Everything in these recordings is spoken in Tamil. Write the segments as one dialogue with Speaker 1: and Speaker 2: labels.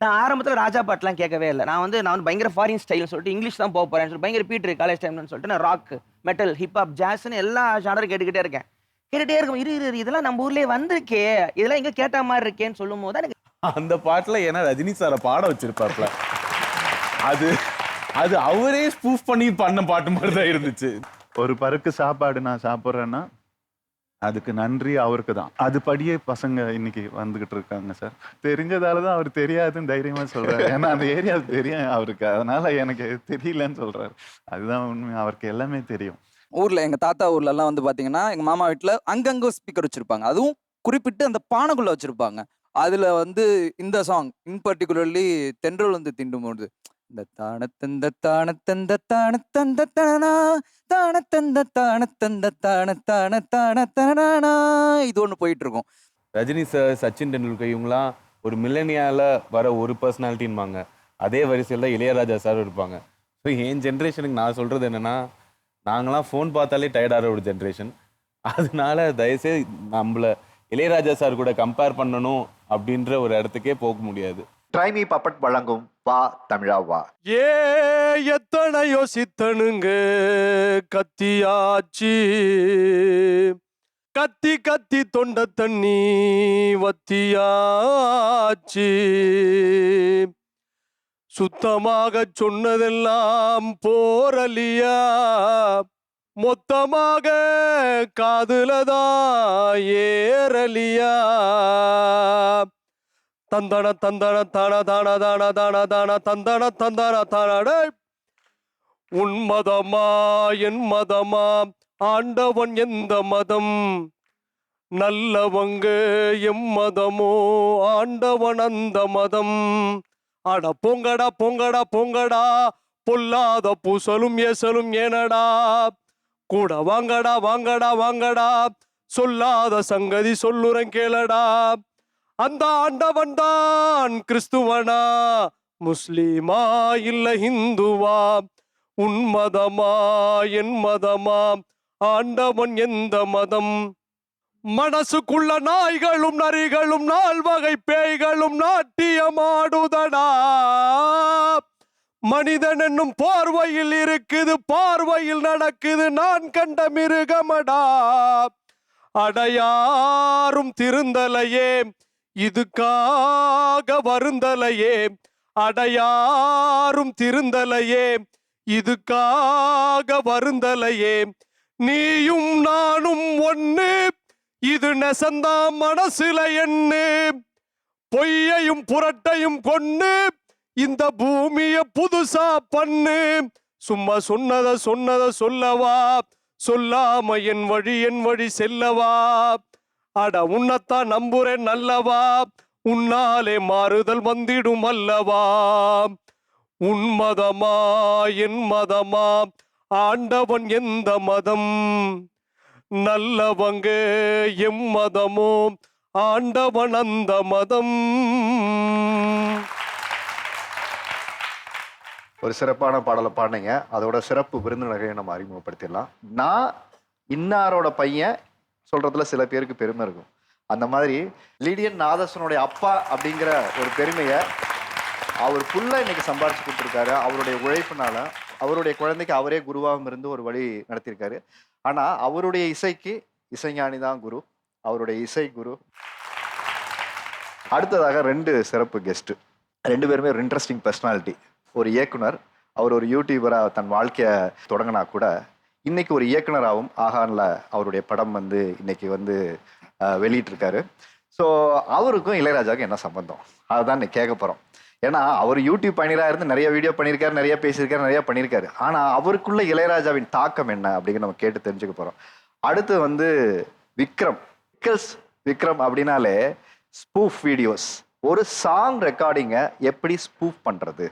Speaker 1: நான் ஆரம்பத்துல ராஜா பாட்டுலாம் கேட்கவே இல்ல. நான் வந்து பயங்கர ஃபாரின் ஸ்டைல்னு சொல்லிட்டு இங்கிலீஷ் தான் போறேன்னு சொல்லி பயங்கர பீட்டர் காலேஜ் டைம்லன்னு சொல்லிட்டு நான் ராக், மெட்டல், ஹிப் ஹாப், ஜாஸ்ன்னு எல்லா ஜானரும் கேட்டுக்கிட்டே இருக்கேன். கேட்டுட்டே இருக்கும். இரு இரு இரு, இதெல்லாம் நம்ம ஊர்லயே வந்திருக்கே. இதெல்லாம் எங்க கேட்ட மாரி இருக்கேன்னு சொல்லும்போது தான் எனக்கு
Speaker 2: அந்த பாட்டுல ஏன்னா ரஜினி சாரை பாட வச்சிருப்பாப்ல. அது அது அவரே ஸ்பூஃப் பண்ணி பண்ண பாட்டு மாதிரி தான் இருந்துச்சு.
Speaker 3: ஒரு பருக்கு சாப்பாடு நான் சாப்பிட்றேன்னா அதுக்கு நன்றி அவருக்கு தான். அதுபடியே பசங்க இன்னைக்கு வந்துகிட்டு இருக்காங்க சார். தெரிஞ்சதால தான் அவர் தெரியாதுன்னு தைரியமா சொல்றாரு. ஏன்னா அந்த ஏரியா தெரியும் அவருக்கு. அதனால எனக்கு தெரியலன்னு சொல்றாரு. அதுதான் உண்மை. அவருக்கு எல்லாமே தெரியும்.
Speaker 4: ஊர்ல எங்க தாத்தா ஊர்ல எல்லாம் வந்து பாத்தீங்கன்னா எங்க மாமா வீட்டுல அங்கங்க ஸ்பீக்கர் வச்சிருப்பாங்க. அதுவும் குறிப்பிட்டு அந்த பானைக்குள்ள வச்சிருப்பாங்க. அதுல வந்து இந்த சாங் இன் பர்டிகுலர்லி தென்றல் வந்து தீண்டும் போது இந்த தானத்தந்த தானத்தந்த தானத்தந்த தானா தானத்தந்த தானத்தந்த தான தான தான தானா இது ஒண்ணு போயிட்டு இருக்கும்.
Speaker 2: ரஜினி சார், சச்சின் டெண்டுல்கர் இவங்கலாம் ஒரு மில்லனியால வர ஒரு பர்சனாலிட்டின்பாங்க. அதே வரிசையில் இளையராஜா சார் இருப்பாங்க. ஸோ என் ஜென்ரேஷனுக்கு நான் சொல்றது என்னன்னா, நாங்களாம் ஃபோன் பார்த்தாலே டயர்டாகிற ஒரு ஜென்ரேஷன். அதனால தயவுசெய்து நம்மள இளையராஜா சார் கூட கம்பேர் பண்ணணும் அப்படின்ற ஒரு இடத்துக்கே போக முடியாது.
Speaker 5: ட்ரைமி பப்பட் வழங்கும் வா தமிழா வா.
Speaker 6: ஏ எத்தனை யோசித்தனுங்க கத்தியாச்சு, கத்தி கத்தி தொண்ட தண்ணி வத்தியாச்சு, சுத்தமாக சொன்னதெல்லாம் போரலியா, மொத்தமாக காதுலதான் ஏறலியா, தந்தன தந்தன தான தான தான தான தான தந்தன தந்தன தானடே. உன் மதமா என் மதமா ஆண்டவன் எந்த மதம், நல்லவங்க எம் மதமோ ஆண்டவன் அந்த மதம். அட பொங்கடா பொங்கடா பொங்கடா பொல்லாத பூசலும் ஏசலும் ஏனடா, கூட வாங்கடா வாங்கடா வாங்கடா சொல்லாத சங்கதி சொல்லுறேன் கேளடா. அந்த ஆண்டவன் தான் கிறிஸ்துவனா முஸ்லிமா இல்ல ஹிந்துவா, உன் மதமா என் மதமா ஆண்டவன் எந்த மதம். மனசுக்குள்ள நாய்களும் நரிகளும் நால்வகை பேய்களும் நாட்டியமாடுதடா, மனிதன் என்னும் பார்வையில் இருக்குது பார்வையில் நடக்குது நான் கண்ட மிருகமடா. அடையாரும் திருந்தலையே இதுக்காக வருந்தலையே, அடையாரும் திருந்தலையே இதுக்காக வருந்தலையே, நீயும் நானும் ஒண்ணு இது நெசந்தாம் மனசுல எண்ணு, பொய்யையும் புரட்டையும் கொன்னு இந்த பூமிய புதுசா பண்ணு. சும்மா சொன்னத சொல்லவா, சொல்லாம என் வழி செல்லவா, அட உன்னத்தான் நம்புறேன் நல்லவா, உன்னாலே மாறுதல் வந்திடும் அல்லவா. உன் மதமா என் மதமா ஆண்டவன் எந்த மதம், நல்லவங்க எம் மதமோ ஆண்டவன் அந்த மதம்.
Speaker 5: ஒரு சிறப்பான பாடலை பாடினீங்க. அதோட சிறப்பு விருந்தினரை நம்ம அறிமுகப்படுத்திடலாம். நான் இன்னாரோட பையன் சொல்றதுல சில பேருக்கு பெருமை இருக்கும். அந்த மாதிரி லீடியன் நாதஸ்வனுடைய அப்பா அப்படிங்கிற ஒரு பெருமையை அவர் ஃபுல்லாக இன்னைக்கு சம்பாரிச்சு கொடுத்துருக்காரு. அவருடைய உழைப்புனால அவருடைய குழந்தைக்கு அவரே குருவாகவும் இருந்து ஒரு வழி நடத்தியிருக்காரு. ஆனால் அவருடைய இசைக்கு இசைஞானி தான் குரு, அவருடைய இசை குரு. அடுத்ததாக 2 சிறப்பு கெஸ்ட், 2 பேருமே ஒரு இன்ட்ரெஸ்டிங் பர்சனாலிட்டி. ஒரு இயக்குனர், அவர் ஒரு யூடியூபராக தன் வாழ்க்கையை தொடங்கினா கூட இன்னைக்கு ஒரு இயக்குனராகவும் ஆகான்ல அவருடைய படம் வந்து இன்னைக்கு வந்து வெளியிட்டிருக்காரு. ஸோ அவருக்கும் இளையராஜாவுக்கும் என்ன சம்பந்தம், அதுதான் இன்னைக்கு கேட்க போகிறோம். ஏன்னா அவர் யூடியூப் பயணியராக இருந்து நிறைய வீடியோ பண்ணியிருக்காரு, நிறைய பேசியிருக்காரு, நிறைய பண்ணியிருக்காரு. ஆனால் அவருக்குள்ள இளையராஜாவின் தாக்கம் என்ன அப்படிங்கிற நம்ம கேட்டு தெரிஞ்சுக்க போகிறோம். அடுத்து வந்து விக்ரம். விக்ரம் அப்படின்னாலே ஸ்பூஃப் வீடியோஸ், ஒரு சாங் ரெக்கார்டிங்கை எப்படி ஸ்பூஃப் பண்ணுறது,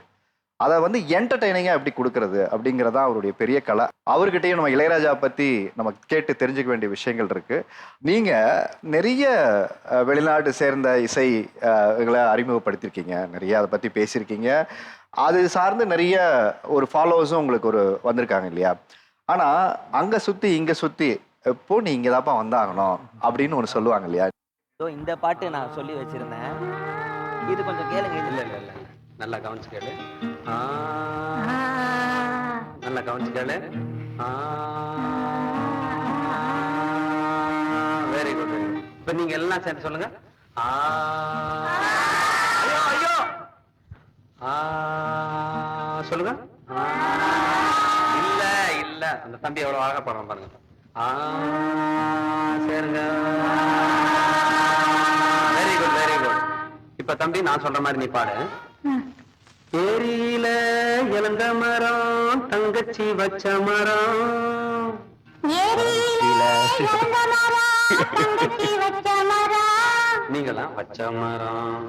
Speaker 5: அதை வந்து என்டர்டெய்னிங்காக எப்படி கொடுக்கறது அப்படிங்கிறதா அவருடைய பெரிய கலை. அவர்கிட்டையும் நம்ம இளையராஜா பற்றி நம்ம கேட்டு தெரிஞ்சுக்க வேண்டிய விஷயங்கள் இருக்குது. நீங்கள் நிறைய வெளிநாட்டு சேர்ந்த இசை இகளை அறிமுகப்படுத்தியிருக்கீங்க, நிறைய அதை பற்றி பேசியிருக்கீங்க. அது சார்ந்து நிறைய ஒரு ஃபாலோவர்ஸும் உங்களுக்கு ஒரு வந்திருக்காங்க இல்லையா? ஆனால் அங்கே சுற்றி இங்கே சுற்றி எப்போ நீ இங்கே தான்ப்பா வந்தாகணும் அப்படின்னு ஒன்று சொல்லுவாங்க இல்லையா?
Speaker 1: இந்த பாட்டு நான் சொல்லி வச்சிருந்தேன். இது கொஞ்சம் கேளுங்க. இல்லை இல்லை இல்லை
Speaker 7: நல்லா கவனிச்சு கேளு. ஆ, நல்லா கவனிச்சு கேளு. ஆ, வெரி குட் வெரி குட். இப்ப நீங்க எல்லாம் சேர்ந்து சொல்லுங்க. ஆ, ஐயோ ஐயோ. ஆ, சொல்லுங்க. ஆ, இல்ல இல்ல, அந்த தம்பி எவ்வளவு அழகா பாடுறான் பாருங்க. ஆ, சரிங்க. Very good very good. இப்ப தம்பி நான் சொல்ற மாதிரி நீ பாடு. ஏரியில இளந்த மரம் தங்கச்சி வச்ச மரம். நீங்களாம் வச்ச மரம்,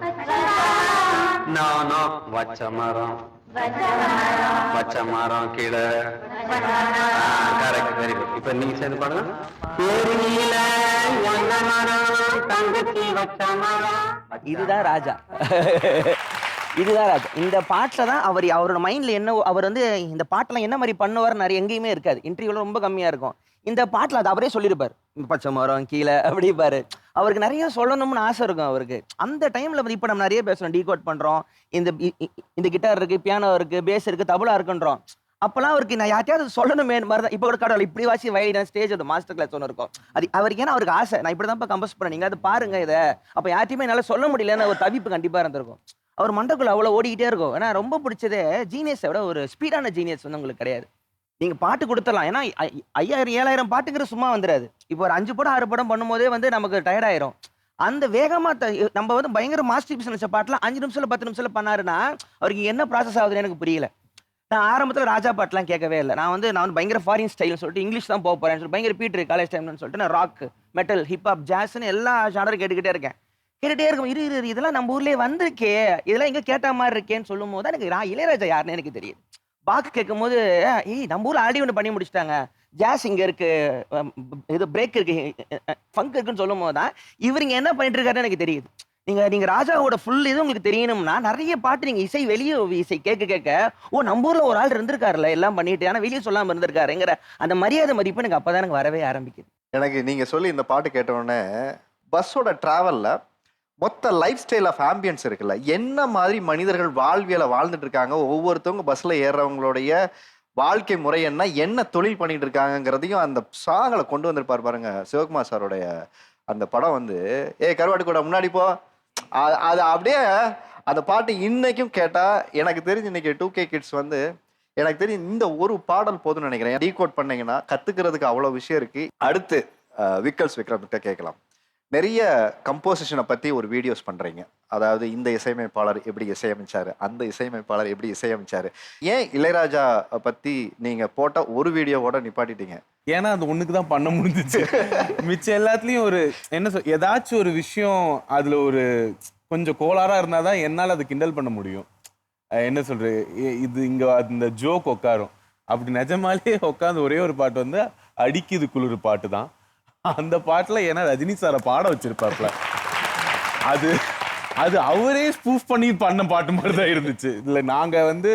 Speaker 7: நானும் வச்ச மரம், வச்ச மரம் கீழே. Correct very good. இப்ப நீங்க சேர்ந்து பாடுங்க. ஏரியில இளந்த மரம் தங்கச்சி வச்ச மரம்.
Speaker 1: இதுதான் ராஜா. இதுதான் ராஜா. இந்த பாட்டில் தான் அவரோட மைண்டில் என்ன அவர் வந்து இந்த பாட்டெல்லாம் என்ன மாதிரி பண்ணுவார் நிறைய எங்கேயுமே இருக்காது. இன்டர்வியூல ரொம்ப கம்மியாக இருக்கும். இந்த பாட்டில் அது அவரே சொல்லியிருப்பார். பச்சை மரம் கீழே அப்படிப்பாரு. அவருக்கு நிறைய சொல்லணும்னு ஆசை இருக்கும் அவருக்கு. அந்த டைமில் வந்து இப்போ நம்ம நிறைய பேசுகிறோம், டீகோட் பண்ணுறோம். இந்த இந்த கிட்டார் இருக்குது, பியானோ இருக்குது, பேஸ் இருக்குது, தபலா இருக்குன்றோம். அப்போல்லாம் அவருக்கு நான் யார்ட்டையாவது சொல்லணுமே மாதிரி தான். இப்போ கூட கடவுள் இப்படி வாசி வயலின் ஸ்டேஜ் அது மாஸ்டர் கிளாஸ் ஒன்று இருக்கும். அது அவருக்கு ஏன்னா அவருக்கு ஆசை, நான் இப்படி தான் கம்போஸ் பண்ணேன், நீங்கள் அது பாருங்க இதை. அப்போ யார்ட்டையுமே என்னால் சொல்ல முடியலன்னு ஒரு தவிப்பு கண்டிப்பாக இருந்திருக்கும். அவர் மண்டக்குள்ள அவ்வளோ ஓடிக்கிட்டே இருக்கும். ஏன்னா ரொம்ப பிடிச்சதே ஜீனியஸை விட ஒரு ஸ்பீடான ஜீனியஸ் வந்து உங்களுக்கு கிடையாது. நீங்க பாட்டு கொடுத்துடலாம். ஏன்னா 5000 7000 பாட்டுங்கிற சும்மா வந்துடாது. இப்போ ஒரு 5 படம் 6 படம் பண்ணும்போதே வந்து நமக்கு டயர்ட் ஆயிரும். அந்த வேகமா நம்ம வந்து பயங்கர மாஸ்டர் பீஸ் நினைச்ச பாட்டுல 5 நிமிஷத்துல 10 நிமிஷத்துல பண்ணாருன்னா அவருக்கு என்ன ப்ராசஸ் ஆகுதுன்னு எனக்கு புரியல. நான் ஆரம்பத்துல ராஜா பாட்டுலாம் கேட்கவே இல்லை. நான் வந்து பயங்கர ஃபாரின் ஸ்டைல்னு சொல்லிட்டு இங்கிலீஷ் தான் போக போறேன்னு சொல்லி பயங்கர பீட்ரு காலேஜ் டைம்னு சொல்லிட்டு நான் ராக், மெட்டல், ஹிப்ஹாப், ஜாஸ்ன்னு எல்லா ஜானரும் கேட்டுக்கிட்டே இருக்கேன். கேட்டுட்டே இருக்கும். இரு இதெல்லாம் நம்ம ஊர்லயே வந்திருக்கே, இதெல்லாம் எங்க கேட்ட மாதிரி இருக்கேன்னு சொல்லும் போது எனக்கு இளையராஜா யாருன்னு எனக்கு தெரியுது. பாக்கு கேட்கும் போது நம்ம ஊர்ல ஆல்ரெடி ஒன்று பண்ணி முடிச்சிட்டாங்க, ஜாஸ் இங்க இருக்கு, இது பிரேக் இருக்கு, ஃபங்க் இருக்குன்னு சொல்லும் போது தான் இவருங்க என்ன பண்ணிட்டு இருக்காருன்னு எனக்கு தெரியுது. நீங்க ராஜாவோட ஃபுல் இது உங்களுக்கு தெரியணும்னா நிறைய பாட்டு நீங்க இசை வெளியே இசை கேட்க நம்ம ஊர்ல ஒரு ஆள் இருந்திருக்காருல்ல எல்லாம் பண்ணிட்டு, ஆனா வெளியே சொல்லாம இருந்திருக்காருங்கிற அந்த மரியாதை மதிப்பு எனக்கு அப்பதான் எனக்கு வரவே ஆரம்பிக்குது.
Speaker 5: எனக்கு நீங்க சொல்லி இந்த பாட்டு கேட்ட உடனே பஸ்ஸோட டிராவல்ல மொத்த லைஃப் ஸ்டைல் ஆஃப் ஆம்பியன்ஸ் இருக்குல்ல, என்ன மாதிரி மனிதர்கள் வாழ்வியலை வாழ்ந்துட்டு இருக்காங்க, ஒவ்வொருத்தவங்க பஸ்ல ஏறுறவங்களுடைய வாழ்க்கை முறை என்ன தொழில் பண்ணிட்டு இருக்காங்கிறதையும் அந்த சாங்களை கொண்டு வந்திருப்பார் பாருங்க சிவகுமார் சாரோடைய அந்த படம் வந்து. கருவாட்டு கூட முன்னாடி போ, அது அப்படியே அந்த பாட்டு இன்னைக்கும் கேட்டா எனக்கு தெரிஞ்சு இன்னைக்கு 2K கிட்ஸ் வந்து எனக்கு தெரியும் இந்த ஒரு பாடல் போதும்னு நினைக்கிறேன். டீகோட் பண்ணீங்கன்னா கத்துக்கிறதுக்கு அவ்வளவு விஷயம் இருக்கு. அடுத்து விக்கல்ஸ் விக்ரம்கிட்ட கேட்கலாம். நிறைய கம்போசிஷனை பற்றி ஒரு வீடியோஸ் பண்ணுறீங்க. அதாவது இந்த இசையமைப்பாளர் எப்படி இசையமைச்சாரு, அந்த இசையமைப்பாளர் எப்படி இசையமைச்சாரு. ஏன் இளையராஜா பற்றி நீங்கள் போட்ட ஒரு வீடியோவோட நிப்பாட்டிட்டீங்க?
Speaker 2: ஏன்னா அது ஒண்ணுக்கு தான் பண்ண முடிஞ்சிச்சு. மிச்சம் எல்லாத்துலயும் ஒரு ஏதாச்சும் ஒரு விஷயம் அதுல ஒரு கொஞ்சம் கோளாறா இருந்தாதான் என்னால் அது கிண்டல் பண்ண முடியும். என்ன சொல்றது, இது இங்க அந்த ஜோக் உட்காரும். அப்படி நிஜமாலே உட்காந்து ஒரே ஒரு பாட்டு வந்து அடிக்குது குளிர் பாட்டு தான். அந்த பாட்டுல ஏன்னா ரஜினி சாரை பாட வச்சிருப்பாப்ல, அது அது அவரே ஸ்பூஃப் பண்ணி பண்ண பாட்டு மாதிரி தான் இருந்துச்சு. இல்லை நாங்க வந்து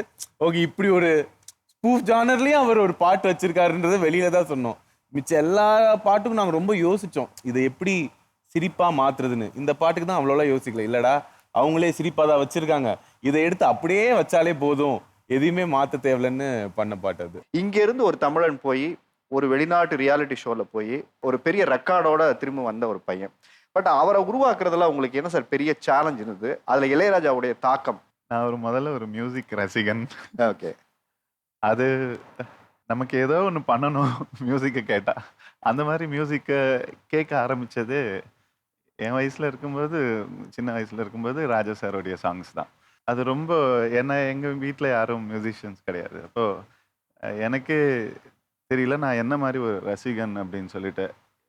Speaker 2: ஓகே இப்படி ஒரு ஸ்பூஃப் ஜானர்லயும் அவர் ஒரு பாட்டு வச்சிருக்காருன்றதை வெளியில தான் சொன்னோம். மிச்சம் எல்லா பாட்டுக்கும் நாங்கள் ரொம்ப யோசிச்சோம் இதை எப்படி சிரிப்பா மாத்துறதுன்னு. இந்த பாட்டுக்கு தான் அவ்வளோலாம் யோசிக்கல. இல்லடா அவங்களே சிரிப்பா தான் வச்சிருக்காங்க, இதை எடுத்து அப்படியே வச்சாலே போதும், எதையுமே மாத்த தேவையில்லைன்னு பண்ண பாட்டு அது.
Speaker 5: இங்க இருந்து ஒரு தமிழன் போய் ஒரு வெளிநாட்டு ரியாலிட்டி ஷோல போய் ஒரு பெரிய ரெக்கார்டோட திரும்ப வந்த ஒரு பையன். பட் அவரை உருவாக்குறதுல உங்களுக்கு என்ன சார் பெரிய சேலஞ்ச் இருந்தது? அதுல இளையராஜாவுடைய தாக்கம்?
Speaker 3: நான் முதல்ல ஒரு மியூசிக் ரசிகன்.
Speaker 5: ஓகே,
Speaker 3: அது நமக்கு ஏதோ ஒன்று பண்ணணும் மியூசிக்கை கேட்டா. அந்த மாதிரி மியூசிக்கை கேட்க ஆரம்பிச்சது என் வயசுல இருக்கும்போது, சின்ன வயசுல இருக்கும்போது ராஜா சாரோடைய சாங்ஸ் தான். அது ரொம்ப எங்கள் வீட்டில் யாரும் மியூசிஷியன்ஸ் கிடையாது. அப்போ எனக்கு தெரியல நான் என்ன மாதிரி ஒரு ரசிகன் அப்படின்னு சொல்லிட்டு.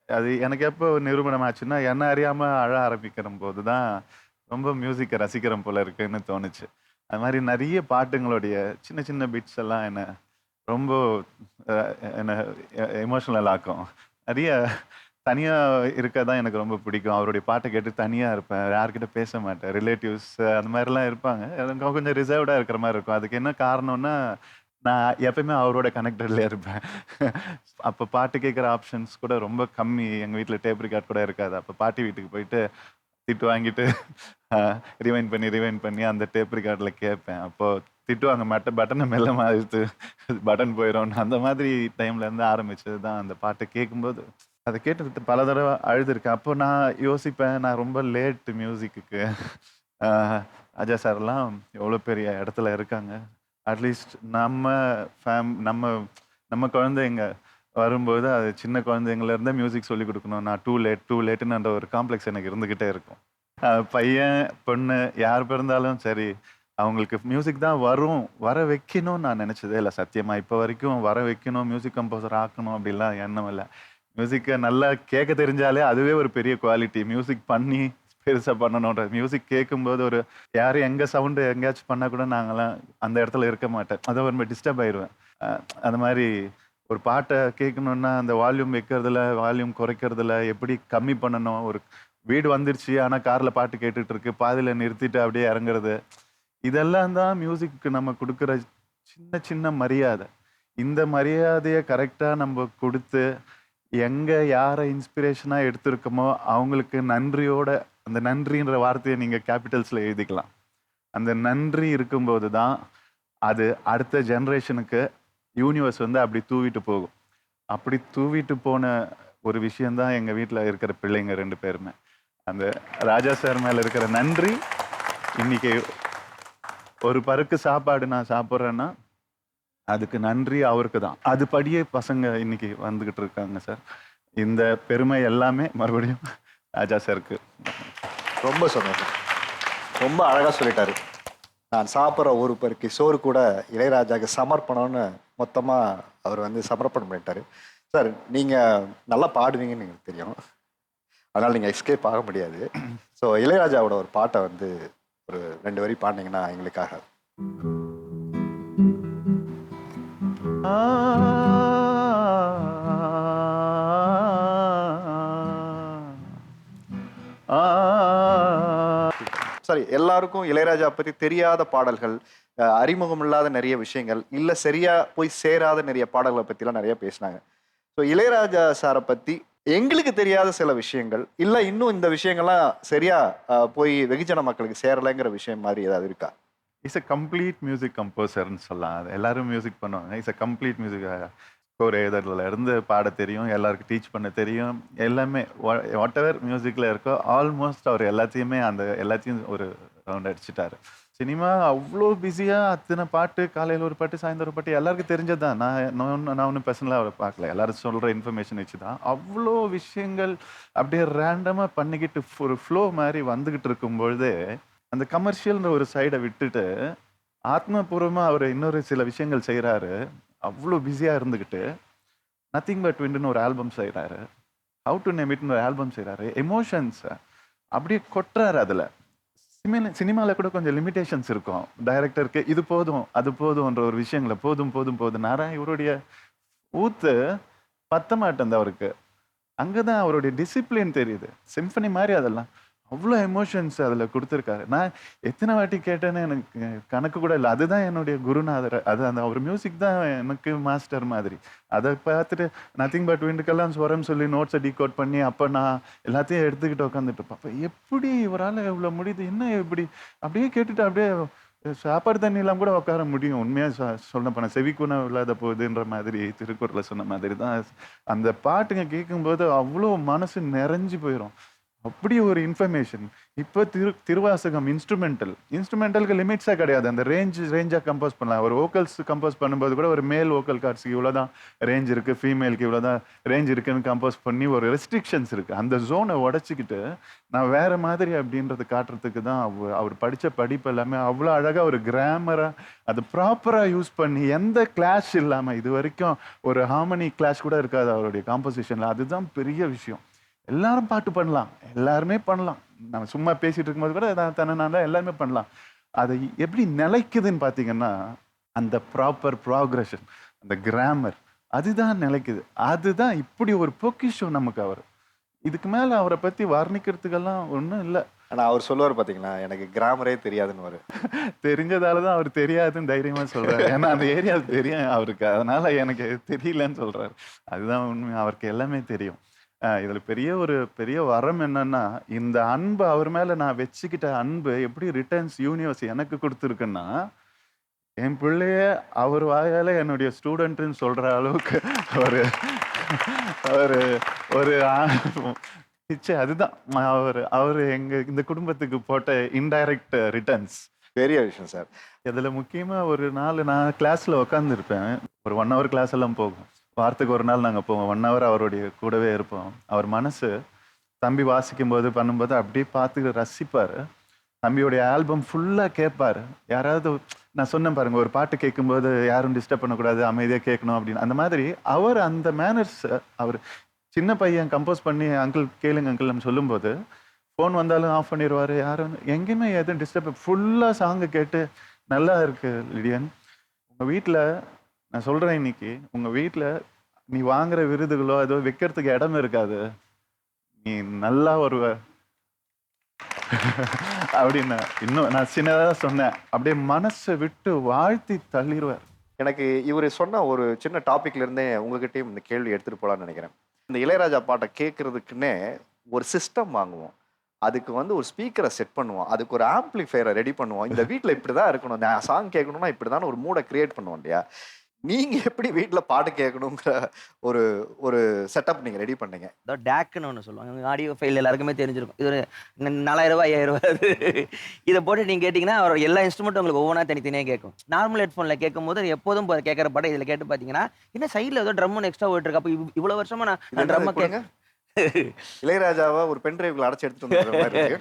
Speaker 3: அது எனக்கு எப்போ நிரூபணம் ஆச்சுன்னா என்ன அறியாமல் அழ ஆரம்பிக்கிற போது தான் ரொம்ப மியூசிக்கை ரசிக்கிறோம் போல இருக்குன்னு தோணுச்சு. அது மாதிரி நிறைய பாட்டுங்களுடைய சின்ன சின்ன பிட்ஸ் எல்லாம் என்ன ரொம்ப என்ன எமோஷ்னல் ஆக்கும். நிறைய தனியாக இருக்க தான் எனக்கு ரொம்ப பிடிக்கும். அவருடைய பாட்டை கேட்டு தனியாக இருப்பேன், யார்கிட்ட பேச மாட்டேன். ரிலேட்டிவ்ஸ் அந்த மாதிரிலாம் இருப்பாங்க, எனக்கு கொஞ்சம் ரிசர்வ்டாக இருக்கிற மாதிரி இருக்கும். அதுக்கு என்ன காரணம்னா நான் எப்பயுமே அவரோட கனெக்டட்ல இருப்பேன். அப்போ பாட்டு கேட்குற ஆப்ஷன்ஸ் கூட ரொம்ப கம்மி. எங்கள் வீட்டில் டேப் ரெக்கார்ட் கூட இருக்காது. அப்போ பாட்டி வீட்டுக்கு போயிட்டு திட்டு வாங்கிட்டு ரிவைண்ட் பண்ணி அந்த டேப் ரெக்கார்டில் கேட்பேன். அப்போ திட்டுவாங்க, பட்டனை மெல்ல மாதிரி பட்டன் போயிடும். அந்த மாதிரி டைம்ல இருந்து ஆரம்பிச்சது தான் அந்த பாட்டை கேட்கும்போது. அதை கேட்டு பல தடவை அழுதுருக்கேன். அப்போ நான் யோசிப்பேன், நான் ரொம்ப லேட் மியூசிக்கு. அஜா சார்லாம் எவ்வளோ பெரிய இடத்துல இருக்காங்க. அட்லீஸ்ட் நம்ம நம்ம குழந்தைங்க வரும்போது அது சின்ன குழந்தைங்கள்லேருந்தே மியூசிக் சொல்லி கொடுக்கணும். நான் டூ லேட்டுன்னு அந்த ஒரு காம்ப்ளெக்ஸ் எனக்கு இருந்துக்கிட்டே இருக்கும். பையன் பொண்ணு யார் பிறந்தாலும் சரி, அவங்களுக்கு மியூசிக் தான் வர வைக்கணும்னு நான் நினச்சதே இல்லை சத்தியமாக. இப்போ வரைக்கும் வர வைக்கணும், மியூசிக் கம்போசர் ஆக்கணும் அப்படிலாம் எண்ணம் இல்லை. மியூசிக்கை நல்லா கேட்க தெரிஞ்சாலே அதுவே ஒரு பெரிய குவாலிட்டி. மியூசிக் பண்ணி பெருசாக பண்ணணுன்ற மியூசிக் கேட்கும்போது ஒரு யாரும் எங்கள் சவுண்டு எங்கேயாச்சும் பண்ணால் கூட நாங்களாம் அந்த இடத்துல இருக்க மாட்டேன். அதை ஒரு டிஸ்டர்ப் ஆயிடுவேன். அந்த மாதிரி ஒரு பாட்டை கேட்கணுன்னா அந்த வால்யூம் வைக்கிறதுல, வால்யூம் குறைக்கிறதுல எப்படி கம்மி பண்ணணும். ஒரு வீடு வந்துருச்சு ஆனால் காரில் பாட்டு கேட்டுட்டு இருக்கு, பாதியில் நிறுத்திட்டு அப்படியே இறங்குறது. இதெல்லாம் தான் மியூசிக்கு நம்ம கொடுக்குற சின்ன சின்ன மரியாதை. இந்த மரியாதையை கரெக்டாக நம்ம கொடுத்து எங்கே யாரை இன்ஸ்பிரேஷனாக எடுத்திருக்கோமோ அவங்களுக்கு நன்றியோட, அந்த நன்றின்ற வார்த்தையை நீங்கள் கேபிட்டல்ஸில் எழுதிக்கலாம். அந்த நன்றி இருக்கும்போது தான் அது அடுத்த ஜென்ரேஷனுக்கு யூனிவர்ஸ் அப்படி தூவிட்டு போகும். அப்படி தூவிட்டு போன ஒரு விஷயந்தான் எங்கள் வீட்டில் இருக்கிற பிள்ளைங்க 2 பேருமே. அந்த ராஜா சார் மேலே இருக்கிற நன்றி. இன்னைக்கு ஒரு பருக்கு சாப்பாடு நான் சாப்பிட்றேன்னா அதுக்கு நன்றி அவருக்கு தான். அதுபடியே பசங்க இன்னைக்கு வந்துக்கிட்டு இருக்காங்க சார். இந்த பெருமை எல்லாமே மறுபடியும் ராஜா சாருக்கு.
Speaker 5: ரொம்ப சந்தோஷம். ரொம்ப அழகாக சொல்லிட்டாரு. நான் சாப்பிட்ற ஒரு பருக்கு சோறு கூட இளையராஜாவுக்கு சமர்ப்பணம்னு மொத்தமாக அவர் சமர்ப்பணம் பண்ணிட்டாரு. சார், நீங்கள் நல்லா பாடுவீங்கன்னு எனக்கு தெரியும், அதனால் நீங்கள் எஸ்கேப் ஆக முடியாது. ஸோ இளையராஜாவோட ஒரு பாட்டை ஒரு 2 வரி பாடினீங்கன்னா எங்களுக்காக. சரி, எல்லாருக்கும் இளையராஜா பற்றி தெரியாத பாடல்கள், அறிமுகம் இல்லாத நிறைய விஷயங்கள், இல்லை சரியா போய் சேராத நிறைய பாடல்களை பற்றிலாம் நிறைய பேசினாங்க. ஸோ இளையராஜா சாரை பற்றி எங்களுக்கு தெரியாத சில விஷயங்கள், இல்லை இன்னும் இந்த விஷயங்கள்லாம் சரியா போய் வெகுஜன மக்களுக்கு சேரலைங்கிற விஷயம் மாதிரி ஏதாவது இருக்கா?
Speaker 3: இஸ் அ கம்ப்ளீட் மியூசிக் கம்போசர்னு சொல்லலாம். அது எல்லாரும் மியூசிக் பண்ணுவாங்க. Is a complete music. Score எழுதுறதுல இருந்து பாட தெரியும், எல்லாருக்கும் டீச் பண்ண தெரியும். எல்லாமே வாட் எவர் மியூசிக்கில் இருக்கோ ஆல்மோஸ்ட் அவர் எல்லாத்தையும் ஒரு ரவுண்ட் அடிச்சிட்டாரு. சினிமா அவ்வளோ பிஸியாக அத்தனை பாட்டு, காலையில் ஒரு பாட்டு, சாயந்தரம் ஒரு பாட்டு, எல்லாருக்கும் தெரிஞ்சது தான். நான் ஒன்றும் பர்சனலாக அவரை பார்க்கல, எல்லாரும் சொல்கிற இன்ஃபர்மேஷன் வச்சு தான். அவ்வளோ விஷயங்கள் அப்படியே ரேண்டமாக பண்ணிக்கிட்டு ஒரு ஃப்ளோ மாதிரி வந்துக்கிட்டு இருக்கும்பொழுது அந்த கமர்ஷியல்ன்ற ஒரு சைடை விட்டுட்டு ஆத்மபூர்வமாக அவர் இன்னொரு சில விஷயங்கள் செய்கிறாரு. அவ்வளோ பிஸியாக இருந்துக்கிட்டு நத்திங் பட் விண்டுன்னு ஒரு ஆல்பம் செய்கிறாரு, ஹவு டு நேம் இட்னு ஒரு ஆல்பம் செய்கிறாரு. எமோஷன்ஸை அப்படியே கொட்டுறாரு. அதில் சினிமாவில் கூட கொஞ்சம் லிமிடேஷன்ஸ் இருக்கும். டைரக்டருக்கு இது போதும் அது போதும்ன்ற ஒரு விஷயங்களை போதும் நேரம் இவருடைய ஊத்து பத்த மாட்டேன் அவருக்கு. அங்கே தான் அவருடைய டிசிப்ளின் தெரியுது. சிம்பனி மாதிரி அதெல்லாம் அவ்வளோ எமோஷன்ஸ் அதில் கொடுத்துருக்காரு. நான் எத்தனை வாட்டி கேட்டேன்னு எனக்கு கணக்கு கூட இல்லை. அதுதான் என்னுடைய குருநாதர். அந்த அவர் மியூசிக் தான் எனக்கு மாஸ்டர் மாதிரி. அதை பார்த்துட்டு நத்திங் பட் விண்டுக்கெல்லாம் ஸ்வரம் சொல்லி நோட்ஸை டீகோட் பண்ணி அப்போ நான் எல்லாத்தையும் எடுத்துக்கிட்டு உட்காந்துட்டு இருப்பேன். அப்போ எப்படி இவரால் இவ்வளோ முடியுது, என்ன எப்படி அப்படியே கேட்டுட்டு அப்படியே சாப்பாடு தண்ணியெல்லாம் கூட உட்கார முடியும். உண்மையாக சொல்ல போனால் செவிக்குணம் இல்லாத போகுதுன்ற மாதிரி திருக்குறளில் சொன்ன மாதிரி தான் அந்த பாட்டுங்க கேட்கும்போது அவ்வளோ மனசு நிறைஞ்சு போயிடும். அப்படி ஒரு இன்ஃபர்மேஷன். இப்போ திருவாசகம் இன்ஸ்ட்ருமெண்டலுக்கு லிமிட்ஸாக கிடையாது. அந்த ரேஞ்சாக கம்போஸ் பண்ணலாம். ஒரு வோக்கல்ஸ் கம்போஸ் பண்ணும்போது கூட ஒரு மேல் வோக்கல் கார்ட்ஸுக்கு இவ்வளோ தான் ரேஞ்ச் இருக்குது, ஃபீமேலுக்கு இவ்வளோ தான் ரேஞ்ச் இருக்குன்னு கம்போஸ் பண்ணி ஒரு ரெஸ்ட்ரிக்ஷன்ஸ் இருக்குது. அந்த ஜோனை உடச்சிக்கிட்டு நான் வேறு மாதிரி அப்படின்றது காட்டுறதுக்கு தான் அவர் படித்த படிப்பு எல்லாமே அவ்வளோ அழகாக ஒரு கிராமராக அது ப்ராப்பராக யூஸ் பண்ணி எந்த கிளாஷ் இல்லாமல், இது வரைக்கும் ஒரு ஹார்மனி கிளாஷ் கூட இருக்காது அவருடைய காம்போசிஷனில். அதுதான் பெரிய விஷயம். எல்லாரும் பாட்டு பண்ணலாம், எல்லாருமே பண்ணலாம். நம்ம சும்மா பேசிட்டு இருக்கும்போது கூட தன்னால எல்லாருமே பண்ணலாம். அதை எப்படி நிலைக்குதுன்னு பார்த்தீங்கன்னா அந்த ப்ராப்பர் ப்ராக்ரஷன், அந்த கிராமர், அதுதான் நிலைக்குது. அதுதான் இப்படி ஒரு பொக்கிஷம் நமக்கு அவர். இதுக்கு மேலே அவரை பற்றி வர்ணிக்கிறதுக்கெல்லாம் ஒன்றும் இல்லை.
Speaker 5: ஆனால் அவர் சொல்லுவார் பார்த்தீங்களா, எனக்கு கிராமரே தெரியாதுன்னு.
Speaker 3: தெரிஞ்சதால தான் அவர் தெரியாதுன்னு தைரியமாக சொல்கிறார். ஏன்னா அந்த ஏரியா தெரியும் அவருக்கு, அதனால எனக்கு தெரியலன்னு சொல்கிறார். அதுதான் உண்மை. அவருக்கு எல்லாமே தெரியும். இதுல பெரிய வரம் என்னன்னா, இந்த அன்பு அவர் மேல நான் வச்சுக்கிட்ட அன்பு எப்படி ரிட்டர்ன்ஸ் யூனிவர்ஸ் எனக்கு கொடுத்துருக்குன்னா, என் பிள்ளைய அவர் வாயால என்னுடைய ஸ்டூடெண்ட்ன்னு சொல்ற அளவுக்கு ஒரு ஒரு ஒரு பிச்சை அதுதான். அவரு எங்க இந்த குடும்பத்துக்கு போட்ட இன்டைரக்ட் ரிட்டர்ன்ஸ்.
Speaker 5: பெரிய விஷயம் சார்.
Speaker 3: இதுல முக்கியமா ஒரு நாள் நான் கிளாஸ்ல உட்காந்துருப்பேன். ஒரு 1 hour கிளாஸ் எல்லாம் போகும். வாரத்துக்கு ஒரு நாள் நாங்க போவோம். 1 hour அவருடைய கூடவே இருப்போம். அவர் மனசு தம்பி வாசிக்கும் போது பண்ணும்போது அப்படியே பார்த்து ரசிப்பாரு. தம்பியோடைய ஆல்பம் ஃபுல்லா கேட்பாரு. யாராவது நான் சொன்னேன் பாருங்க, ஒரு பாட்டு கேட்கும்போது யாரும் டிஸ்டர்ப் பண்ணக்கூடாது, அமைதியா கேட்கணும் அப்படின்னு. அந்த மாதிரி அவர் அந்த மேனர்ஸ், அவர் சின்ன பையன் கம்போஸ் பண்ணி அங்கிள் கேளுங்க அங்கிள் சொல்லும்போது ஃபோன் வந்தாலும் ஆஃப் பண்ணிடுவாரு. யாரும் எங்கேயுமே எதுவும் டிஸ்டர்ப், ஃபுல்லா சாங்கு கேட்டு நல்லா இருக்கு லிடியன். உங்க வீட்டில் நான் சொல்றேன், இன்னைக்கு உங்க வீட்டில் நீ வாங்குற விருதுகளோ ஏதோ வைக்கிறதுக்கு இடம் இருக்காது, நீ நல்லா வருவ அப்படின்னு இன்னும் நான் சின்னதாக சொன்னேன். அப்படியே மனசை விட்டு வாழ்த்தி தள்ளிடுவார்.
Speaker 5: எனக்கு இவர் சொன்ன ஒரு சின்ன டாபிக்ல இருந்தே உங்ககிட்டயும் இந்த கேள்வி எடுத்துட்டு போலான்னு நினைக்கிறேன். இந்த இளையராஜா பாட்டை கேட்கறதுக்குன்னே ஒரு சிஸ்டம் வாங்குவோம், அதுக்கு வந்து ஒரு ஸ்பீக்கரை செட் பண்ணுவோம், அதுக்கு ஒரு ஆம்பிளிஃபையரை ரெடி பண்ணுவோம். இந்த வீட்டில் இப்படிதான் இருக்கணும், நான் சாங் கேட்கணும்னா இப்படிதான் ஒரு மூடை கிரியேட் பண்ணுவோம் இல்லையா? நீங்க எப்படி வீட்டில் பாட்டு கேட்கணுங்கிற ஒரு ஒரு செட்டப் நீங்க ரெடி பண்ணீங்க?
Speaker 1: அதாவது டேக்குன்னு ஒன்று சொல்லுவாங்க, ஆடியோ ஃபைல் எல்லாருக்குமே தெரிஞ்சிருக்கும். இது ஒரு 4000 ரூபாய் 5000 ரூபாய் அது. இதை போட்டு நீங்கள் கேட்டிங்கன்னா அவர் எல்லா இன்ஸ்ட்ருமெண்ட்டும் உங்களுக்கு ஒவ்வொன்றா தனித்தனியாக கேட்கும். நார்மல் ஹெட்ஃபோனில் கேட்கும் போது எப்போதும் கேட்குற பாட்டை இதில் கேட்டு பார்த்தீங்கன்னா இன்னும் சைடில் ஏதோ ட்ரம் எக்ஸ்ட்ரா போயிட்டு இருக்கு. அப்போ இவ்வளோ வருஷமா நான் ட்ரம்மை கேட்க
Speaker 5: இளையராஜாவை ஒரு பென்ட்ரைவ்ல அடைச்சு எடுத்துட்டு வந்த மாதிரி இருக்கு.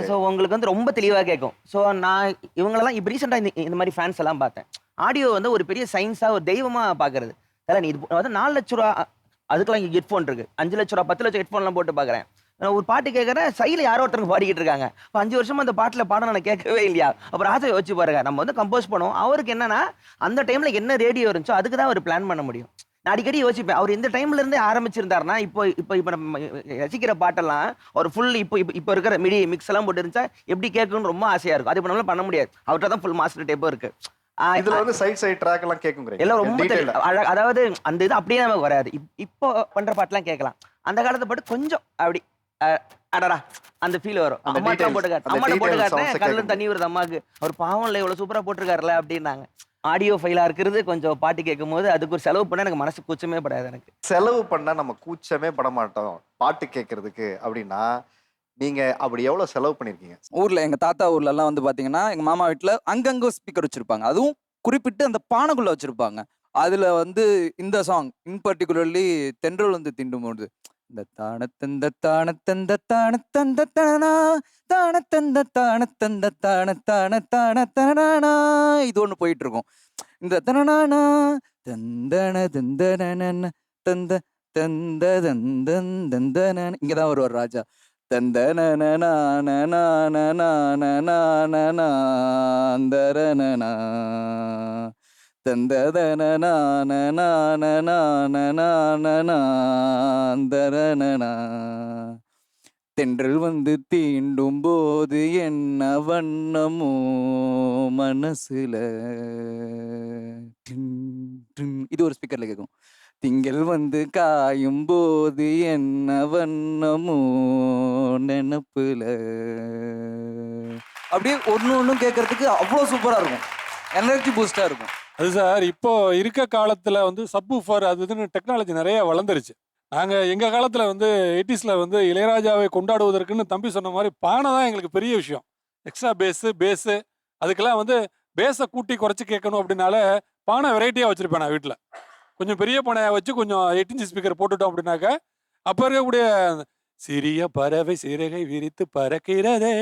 Speaker 1: ஸோ உங்களுக்கு வந்து ரொம்ப தெளிவாக கேட்கும். ஸோ நான் இவங்களெல்லாம் இப்போ ரீசெண்டாக இந்த மாதிரி ஃபேன்ஸ் எல்லாம் பார்த்தேன். ஆடியோ வந்து ஒரு பெரிய சயின்ஸாக ஒரு தெய்வமாக பார்க்கறது. அதில் நீ இது வந்து 4 லட்ச ரூபா அதுக்கெல்லாம் இங்கே ஹெட்ஃபோன் இருக்குது, 5 லட்ச ரூபா 10 லட்சம் ஹெட்ஃபோன்லாம் போட்டு பார்க்குறேன். ஒரு பாட்டு கேட்குறேன், சைடில் யாரோ ஒருத்தருக்கு பாடிக்கிட்டு இருக்காங்க. இப்போ 5 வருஷமா அந்த பாட்டில் பாடம் நான் கேட்கவே இல்லையா? அப்புறம் ராஜா யோசிச்சு பாருங்க, நம்ம வந்து கம்போஸ் பண்ணுவோம், அவருக்கு என்னன்னா அந்த டைமில் என்ன ரேடியோ இருந்துச்சோ அதுக்கு தான் அவர் பிளான் பண்ண முடியும். நான் அடிக்கடி யோசிப்பேன், அவர் இந்த டைம்ல இருந்தே ஆரம்பிச்சிருந்தாருன்னா இப்போ நம்ம ரசிக்கிற பாட்டெல்லாம் ஒரு ஃபுல் இப்போ இருக்கிற மிடி மிக்ஸ் எல்லாம் போட்டு இருந்துச்சா எப்படி கேட்கணும்னு ரொம்ப ஆசையா இருக்கும். அது இப்போ நம்மளால பண்ண முடியாது, அவர்கிட்ட தான் ஃபுல் மாஸ்டர் டேப்போ இருக்கு.
Speaker 5: இதுல வந்து சைட் ட்ராக் எல்லாம் கேட்குங்க
Speaker 1: எல்லாம் ரொம்ப அதாவது அந்த இது அப்படியே நமக்கு வராது. இப்போ பண்ற பாட்டுலாம் கேட்கலாம். அந்த காலத்தை பாட்டு கொஞ்சம் அப்படி அடரா அந்த ஃபீல் வரும். அம்மாட்ட போட்டு காட்டுறேன், கல்ல தண்ணி வருது அம்மாவுக்கு, அவர் பாவம் இல்லை இவ்வளவு சூப்பரா போட்டிருக்காருல்ல அப்படின்னாங்க. ஆடியோ ஃபைலா இருக்கிறது கொஞ்சம் பாட்டு கேட்கும் போது அதுக்கு ஒரு செலவு பண்ண எனக்கு மனசு கூச்சமே படாது. எனக்கு
Speaker 5: செலவு பண்ண நம்ம கூச்சமே பட மாட்டோம் பாட்டு கேட்கறதுக்கு அப்படின்னா, நீங்க அப்படி எவ்வளவு செலவு பண்ணிருக்கீங்க?
Speaker 4: ஊர்ல எங்க தாத்தா ஊர்ல எல்லாம் வந்து பாத்தீங்கன்னா எங்க மாமா வீட்டுல அங்கங்க ஸ்பீக்கர் வச்சிருப்பாங்க. அதுவும் குறிப்பிட்டு அந்த பானைக்குள்ள வச்சிருப்பாங்க. அதுல வந்து இந்த சாங் இன் பர்டிகுலர்லி தென்றல் வந்து தீண்டும்போது இந்த தானத்தந்த தானத்தந்த தானத்தந்த தானா தானத்தந்த தானத்தந்த தான தான தானா இது ஒண்ணு போயிட்டு இருக்கும். இந்த தனனா தந்தன தந்தன தந்த தந்த தந்தன இங்கதான் வருவார் ராஜா. தந்தன தென்றல் வந்து தீண்டும் போது என்ன வண்ணமோ மனசுல இது ஒரு ஸ்பீக்கர்ல கேட்கும். திங்கள் வந்து காயும் போது என்ன வண்ணமோ நினப்புல அப்படியே ஒன்னும் கேட்கறதுக்கு அவ்வளோ சூப்பரா இருக்கும், எனர்ஜி பூஸ்டா இருக்கும்.
Speaker 8: அது சார் இப்போ இருக்க காலத்துல வந்து சப்வூஃபர் அது இதுன்னு டெக்னாலஜி நிறைய வளர்ந்துருச்சு. நாங்க எங்க காலத்துல வந்து 80ஸ்ல வந்து இளையராஜாவை கொண்டாடுவதற்குன்னு தம்பி சொன்ன மாதிரி பானை தான் எங்களுக்கு பெரிய விஷயம். எக்ஸ்ட்ரா பேஸு அதுக்கெல்லாம் வந்து பேஸை கூட்டி குறைச்சி கேட்கணும் அப்படின்னால பானை வெரைட்டியா வச்சிருப்பேன் நான் வீட்டில். கொஞ்சம் பெரிய பானையை வச்சு கொஞ்சம் 8 inch ஸ்பீக்கர் போட்டுட்டோம் அப்படின்னாக்க அப்போ இருக்கக்கூடிய சிறிய பறவை சிறகை விரித்து பறக்கிறதே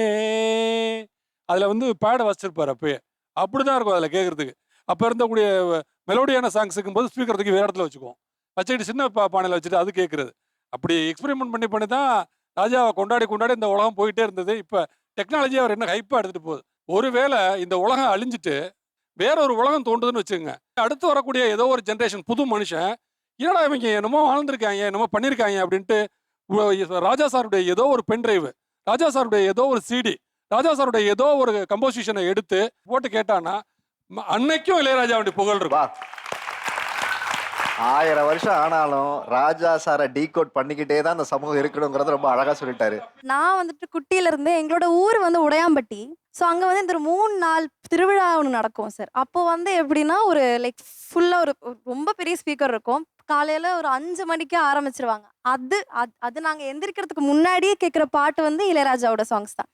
Speaker 8: அதில் வந்து பேடை வச்சிருப்பார். அப்பயே அப்படிதான் இருக்கும் அதில் கேட்கறதுக்கு. அப்போ இருந்தக்கூடிய மெலோடியான சாங்ஸ் இருக்கும்போது ஸ்பீக்கர் தூக்கி வேற இடத்துல வச்சுக்குவோம், வச்சுக்கிட்டு சின்ன பானையில் வச்சுட்டு அது கேட்குறது. அப்படி எக்ஸ்பெரிமெண்ட் பண்ணி தான் ராஜாவை கொண்டாடி இந்த உலகம் போயிட்டே இருந்தது. இப்போ டெக்னாலஜி அவர் என்ன ஹைப்பாக எடுத்துகிட்டு போகுது. ஒருவேளை இந்த உலகம் அழிஞ்சிட்டு வேற ஒரு உலகம் தோன்றுதுன்னு வச்சுக்கோங்க, அடுத்து வரக்கூடிய ஏதோ ஒரு ஜென்ரேஷன் புது மனுஷன் என்னடா இவங்க என்னமோ வாழ்ந்துருக்காங்க என்னமோ பண்ணியிருக்காங்க அப்படின்ட்டு ராஜா சாருடைய ஏதோ ஒரு பென் டிரைவ், ராஜா சாருடைய ஏதோ ஒரு சிடி, ராஜா சாருடைய ஏதோ ஒரு கம்போசிஷனை எடுத்து போட்டு கேட்டான்னா அன்னைக்கும் இளையராஜாவுடைய புகழ் இருக்கும்.
Speaker 5: 1000 வருஷம் ஆனாலும் ராஜா சாரை டீகோட் பண்ணிக்கிட்டே தான் அந்த சமூகம் இருக்கணுங்கிறத ரொம்ப அழகா சொல்லிட்டாரு.
Speaker 9: நான் வந்துட்டு குட்டியில இருந்தே எங்களோட ஊர் வந்து உடையாம்பட்டி. ஸோ அங்கே வந்து இந்த ஒரு 3 நாள் திருவிழா ஒன்று நடக்கும் சார். அப்போ வந்து எப்படின்னா ஒரு லைக் ஃபுல்லாக ரொம்ப பெரிய ஸ்பீக்கர் இருக்கும். காலையில் ஒரு 5 மணிக்கே ஆரம்பிச்சிருவாங்க. அது நாங்கள் எந்திரிக்கிறதுக்கு முன்னாடியே கேட்குற பாட்டு வந்து இளையராஜாவோட சாங்ஸ் தான்.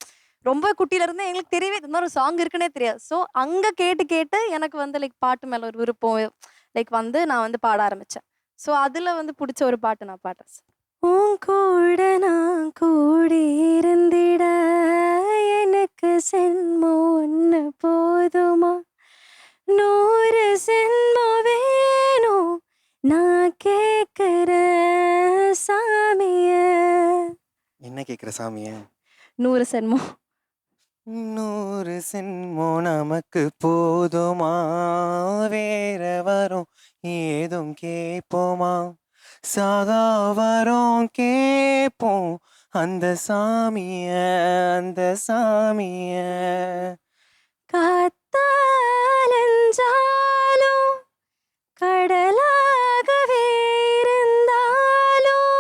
Speaker 9: ரொம்ப குட்டியில இருந்து எங்களுக்கு தெரியவே இந்த மாதிரி ஒரு சாங் இருக்குன்னே தெரியாது. ஸோ அங்கே கேட்டு கேட்டு எனக்கு வந்து லைக் பாட்டு மேலே ஒரு விருப்பம் லைக் வந்து நான் வந்து பாட ஆரம்பித்தேன். ஸோ அதில் வந்து பிடிச்ச ஒரு பாட்டு நான் பாடுறேன் சார். உன் கூட நான் கூடி இருந்திட எனக்கு சென்மம் ஒன்று போதுமா, 100 சென்மம் வேணும் நான் கேட்குற சாமிய.
Speaker 6: என்ன கேட்குற சாமிய?
Speaker 9: 100 சென்மம்.
Speaker 6: 100 சென்மம் நமக்கு போதுமா, வேற வரும் ஏதும் கேட்போமா, சாகா வரும் கேட்போம் அந்த சாமிய, அந்த சாமிய.
Speaker 9: காத்தாலஞ்சாலும் கடலாகவே இருந்தாலும்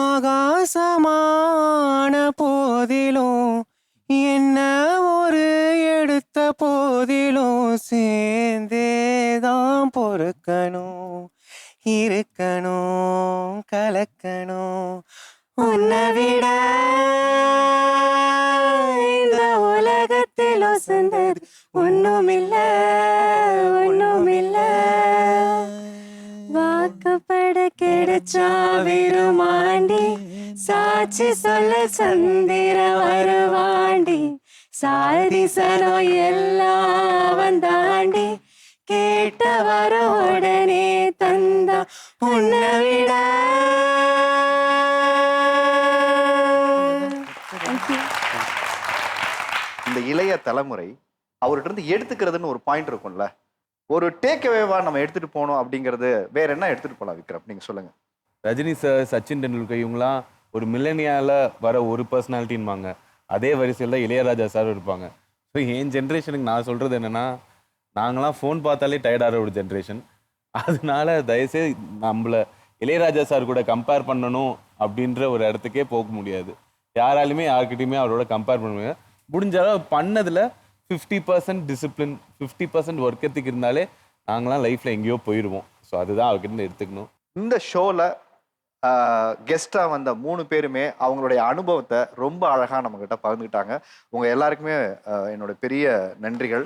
Speaker 6: ஆகாசமான போதிலும் என்ன ஒரு எடுத்த போதிலும் சேர்ந்தேதான் பொறுக்கணும், இருக்கணும், கலக்கணும். உன்னை விட
Speaker 9: இந்த உலகத்தில் ஒசந்தது ஒண்ணுமில்ல, ஒண்ணுமில்ல. வாக்குப்பட கிடைச்சா விருமாண்டி, சாட்சி சொல்ல சந்திர வருவாண்டி, சாதி சனம் எல்லாம் வந்தாண்டி, கேட்ட வர உடனே தந்தா உன்னை விட.
Speaker 5: இந்த இளைய தலைமுறை அவர்கிட்ட இருந்து எடுத்துக்கிறதுன்னு ஒரு பாயிண்ட் இருக்கும்ல, ஒரு டேக் அவேவா நம்ம எடுத்துட்டு போகணும் அப்படிங்கிறது வேற என்ன எடுத்துட்டு போகலாம் விக்ரம், நீங்க சொல்லுங்க.
Speaker 2: ரஜினி சார், சச்சின் டெண்டுல்கர் இவங்களாம் ஒரு மில்லனியால வர ஒரு பர்சனாலிட்டின்பாங்க. அதே வரிசையில் இளையராஜா சார் இருப்பாங்க. ஸோ என் ஜென்ரேஷனுக்கு நான் சொல்கிறது என்னென்னா, நாங்களாம் ஃபோன் பார்த்தாலே டயர்டாகிற ஒரு ஜென்ரேஷன். அதனால தயவுசெய்து நம்மளை இளையராஜா சார் கூட கம்பேர் பண்ணணும் அப்படின்ற ஒரு இடத்துக்கே போக முடியாது. யாராலுமே யார்கிட்டையுமே அவரோட கம்பேர் பண்ண முடியாது. முடிஞ்ச அளவு பண்ணதில் 50% டிசிப்ளின், 50% ஒர்க் எத்திக் இருந்தாலே நாங்களாம் லைஃப்பில் எங்கேயோ போயிடுவோம். ஸோ அதுதான் அவர்கிட்ட எடுத்துக்கணும்.
Speaker 5: இந்த ஷோல கெஸ்டா வந்த 3 பேருமே அவங்களுடைய அனுபவத்தை ரொம்ப அழகா நம்ம கிட்ட பகிர்ந்துக்கிட்டாங்க. உங்க எல்லாருக்குமே என்னோட பெரிய நன்றிகள்.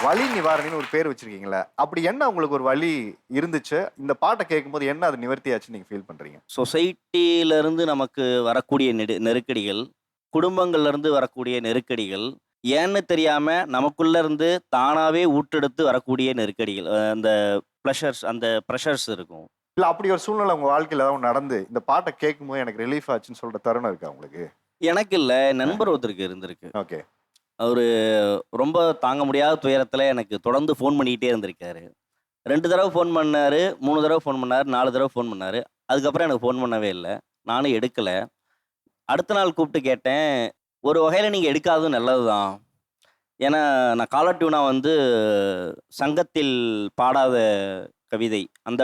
Speaker 5: வலி நிவாரணின்னு ஒரு பேர் வச்சிருக்கீங்களே, அப்படி என்ன உங்களுக்கு ஒரு வலி இருந்துச்சு, இந்த பாட்டை கேட்கும்போது என்ன அது நிவர்த்தியாச்சு நீங்க ஃபீல் பண்றீங்க?
Speaker 10: சொசைட்டியிலிருந்து நமக்கு வரக்கூடிய நெருக்கடிகள், குடும்பங்கள்லேருந்து வரக்கூடிய நெருக்கடிகள், ஏன்னு தெரியாமல் நமக்குள்ளே இருந்து தானாகவே ஊட்டெடுத்து வரக்கூடிய நெருக்கடிகள், அந்த அந்த ப்ரெஷர்ஸ் இருக்கும்.
Speaker 5: இல்லை அப்படி ஒரு சூழ்நிலை உங்க வாழ்க்கையில் ஏதாவது நடந்து இந்த பாட்டை கேட்கும்போது எனக்கு ரிலீஃப் ஆச்சுன்னு சொல்ற தருணம் இருக்கா உங்களுக்கு?
Speaker 10: எனக்கு இல்லை, நண்பர் ஒருத்தருக்கு இருந்திருக்கு.
Speaker 5: ஓகே.
Speaker 10: அவர் ரொம்ப தாங்க முடியாத துயரத்தில் எனக்கு தொடர்ந்து ஃபோன் பண்ணிக்கிட்டே இருந்திருக்காரு. 2 தடவை ஃபோன் பண்ணார், 3 தடவை ஃபோன் பண்ணார், 4 தடவை ஃபோன் பண்ணார். அதுக்கப்புறம் எனக்கு ஃபோன் பண்ணவே இல்லை, நானும் எடுக்கலை. அடுத்த நாள் கூப்பிட்டு கேட்டேன், ஒரு வகையில் நீங்கள் எடுக்காததும் நல்லது தான். ஏன்னா நான் காலர் டியூனாக வந்து சங்கத்தில் பாடாத கவிதை, அந்த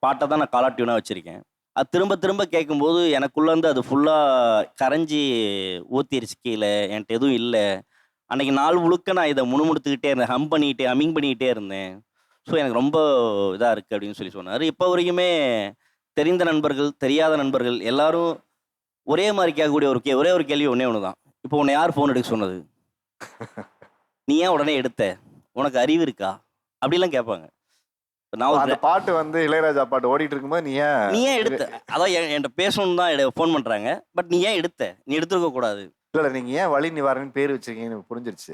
Speaker 10: பாட்டை தான் நான் காலர் டியூனாக வச்சுருக்கேன். அது திரும்ப திரும்ப கேட்கும்போது எனக்குள்ளே வந்து அது ஃபுல்லாக கரைஞ்சி ஊற்றிருச்சு கீழே, என்கிட்ட எதுவும் இல்லை. அன்றைக்கி நாள் முழுக்க நான் இதை முணுமுணுத்துக்கிட்டே இருந்தேன், ஹம்மிங் பண்ணிக்கிட்டே இருந்தேன். ஸோ எனக்கு ரொம்ப இதாக இருக்குது அப்படின்னு சொன்னார். இப்போ வரைக்குமே தெரிந்த நண்பர்கள், தெரியாத நண்பர்கள் எல்லாரும் ஒரே மாதிரி கேட்கக்கூடிய ஒரே ஒரு கேள்வி ஒன்று தான். இப்போ உன்னை யார் ஃபோன் எடுக்க சொன்னது? நீ ஏன் உடனே எடுத்த? உனக்கு அறிவு இருக்கா? அப்படிலாம் கேட்பாங்க. நான்
Speaker 5: அந்த பாட்டு வந்து இளையராஜா பாட்டு ஓடிட்டு இருக்கும்போது நீ ஏன்
Speaker 10: எடுத்த? அதான் என்கிட்ட பேசணும்னு தான் ஃபோன் பண்ணுறாங்க. பட் நீ ஏன் எடுத்த? நீ எடுத்துருக்க கூடாது.
Speaker 5: இல்லை நீங்க ஏன் வலி நிவாரணி பேர் வச்சிருக்கீங்கன்னு புரிஞ்சிருச்சு.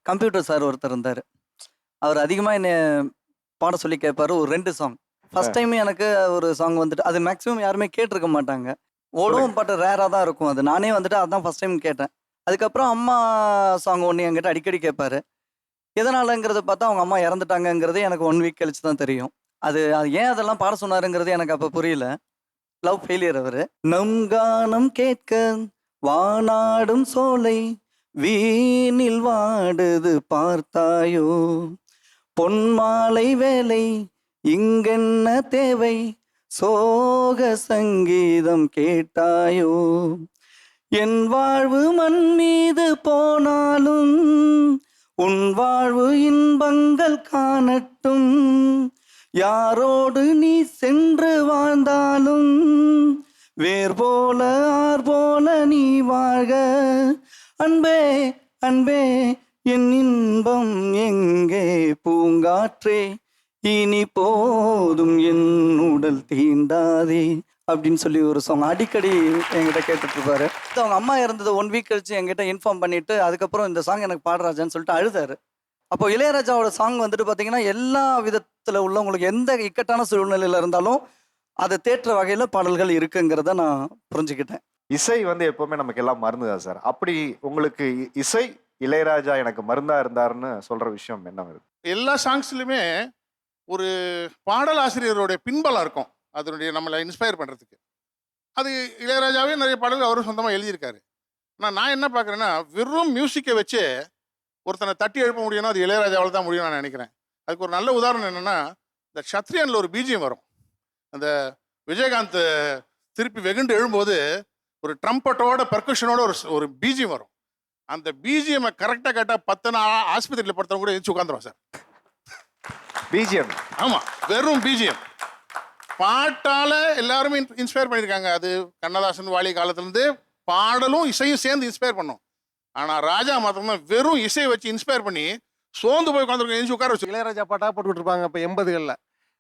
Speaker 4: கம்ப்யூட்டர் சார் ஒருத்தர் இருந்தார். அவர் அதிகமாக என்னை பாட சொல்லி கேட்பாரு. ஒரு 2 சாங் ஃபர்ஸ்ட் டைம் எனக்கு ஒரு சாங் வந்துட்டு, அது மேக்ஸிமம் யாருமே கேட்டிருக்க மாட்டாங்க. ஓடும் பாட்டு ரேராக தான் இருக்கும். அது நானே வந்துட்டு அதான் ஃபர்ஸ்ட் டைம் கேட்டேன். அதுக்கப்புறம் அம்மா சாங் ஒன்று என்கிட்ட அடிக்கடி கேட்பாரு. எதனாலங்கிறத பார்த்தா அவங்க அம்மா இறந்துட்டாங்கங்கிறது எனக்கு 1 வீக் கழிச்சு தான் தெரியும். அது ஏன் அதெல்லாம் பாட சொன்னாருங்கிறது எனக்கு அப்போ புரியல. லவ் ஃபெயிலியர் அவர். நம் கானம் கேட்க வானாடும் சோலை வீணில் வாடுது பார்த்தாயோ, பொன்மாலை வேலை இங்கென்ன தேவை, சோக சங்கீதம் கேட்டாயோ, என் வாழ்வு மண் மீது போனாலும் உன் வாழ்வு இன்பங்கள் காணட்டும், யாரோடு நீ சென்று வாழ்ந்தாலும் வேர் போல ஆர் போல நீ வாழ்க, அன்பே அன்பே என் இன்பம் எங்கே, பூங்காற்றே இனி போதும் என் உடல் தீண்டாதே அப்படின்னு சொல்லி ஒரு சாங் அடிக்கடி என்கிட்ட கேட்டுட்டு இருப்பாரு. அவங்க அம்மா இருந்தது 1 வீக் கழிச்சு என்கிட்ட இன்ஃபார்ம் பண்ணிட்டு அதுக்கப்புறம் இந்த சாங் எனக்கு பாடுறாஜான்னு சொல்லிட்டு அழுதாரு. அப்போ இளையராஜாவோட சாங் வந்துட்டு பார்த்தீங்கன்னா எல்லா விதத்தில் உள்ளவங்களுக்கு எந்த இக்கட்டான சூழ்நிலையில் இருந்தாலும் அதை தேற்ற வகையில் பாடல்கள் இருக்குங்கிறத நான் புரிஞ்சுக்கிட்டேன்.
Speaker 5: இசை வந்து எப்பவுமே நமக்கு எல்லாம் மருந்து தான் சார். அப்படி உங்களுக்கு இசை இளையராஜா எனக்கு மருந்தா இருந்தாருன்னு சொல்ற விஷயம் என்ன வருது?
Speaker 11: எல்லா சாங்ஸ்லையுமே ஒரு பாடல் ஆசிரியருடைய பின்பலம் இருக்கும், அதனுடைய நம்மளை இன்ஸ்பயர் பண்ணுறதுக்கு. அது இளையராஜாவே நிறைய பாடல்கள் அவரும் சொந்தமாக எழுதியிருக்காரு. ஆனால் நான் என்ன பார்க்குறேன்னா, வெறும் மியூசிக்கை வச்சு ஒருத்தனை தட்டி எழுப்ப முடியும்னா அது இளையராஜாவால் தான் முடியும் நான் நினைக்கிறேன். அதுக்கு ஒரு நல்ல உதாரணம் என்னென்னா, இந்த சத்ரியனில் ஒரு பிஜிஎம் வரும். அந்த விஜயகாந்த் திருப்பி வெகுண்டு எழும்போது ஒரு ட்ரம்பட்டோட பர்கஷனோட ஒரு பிஜிஎம் வரும். அந்த பிஜிஎம்மை கரெக்டாக கேட்டால் 10 நாள் ஆஸ்பத்திரியில் படுத்தவங்க கூட எழுந்து உட்காந்துரும் சார்.
Speaker 5: பிஜிஎம்,
Speaker 11: ஆமாம், வெறும் பிஜிஎம். பாட்டால் எல்லாருமே இன்ஸ்பயர் பண்ணியிருக்காங்க. அது கண்ணதாசன் வாலி காலத்துலேருந்து பாடலும் இசையும் சேர்ந்து இன்ஸ்பயர் பண்ணும். ஆனால் ராஜா மாத்திரம்தான் வெறும் இசையை வச்சு இன்ஸ்பயர் பண்ணி சோர்ந்து போய் உட்காந்துருக்க எழுந்து உட்கார வச்சு.
Speaker 6: இளையராஜா பாட்டாக போட்டுக்கிட்டு இருப்பாங்க இப்போ 80களில்.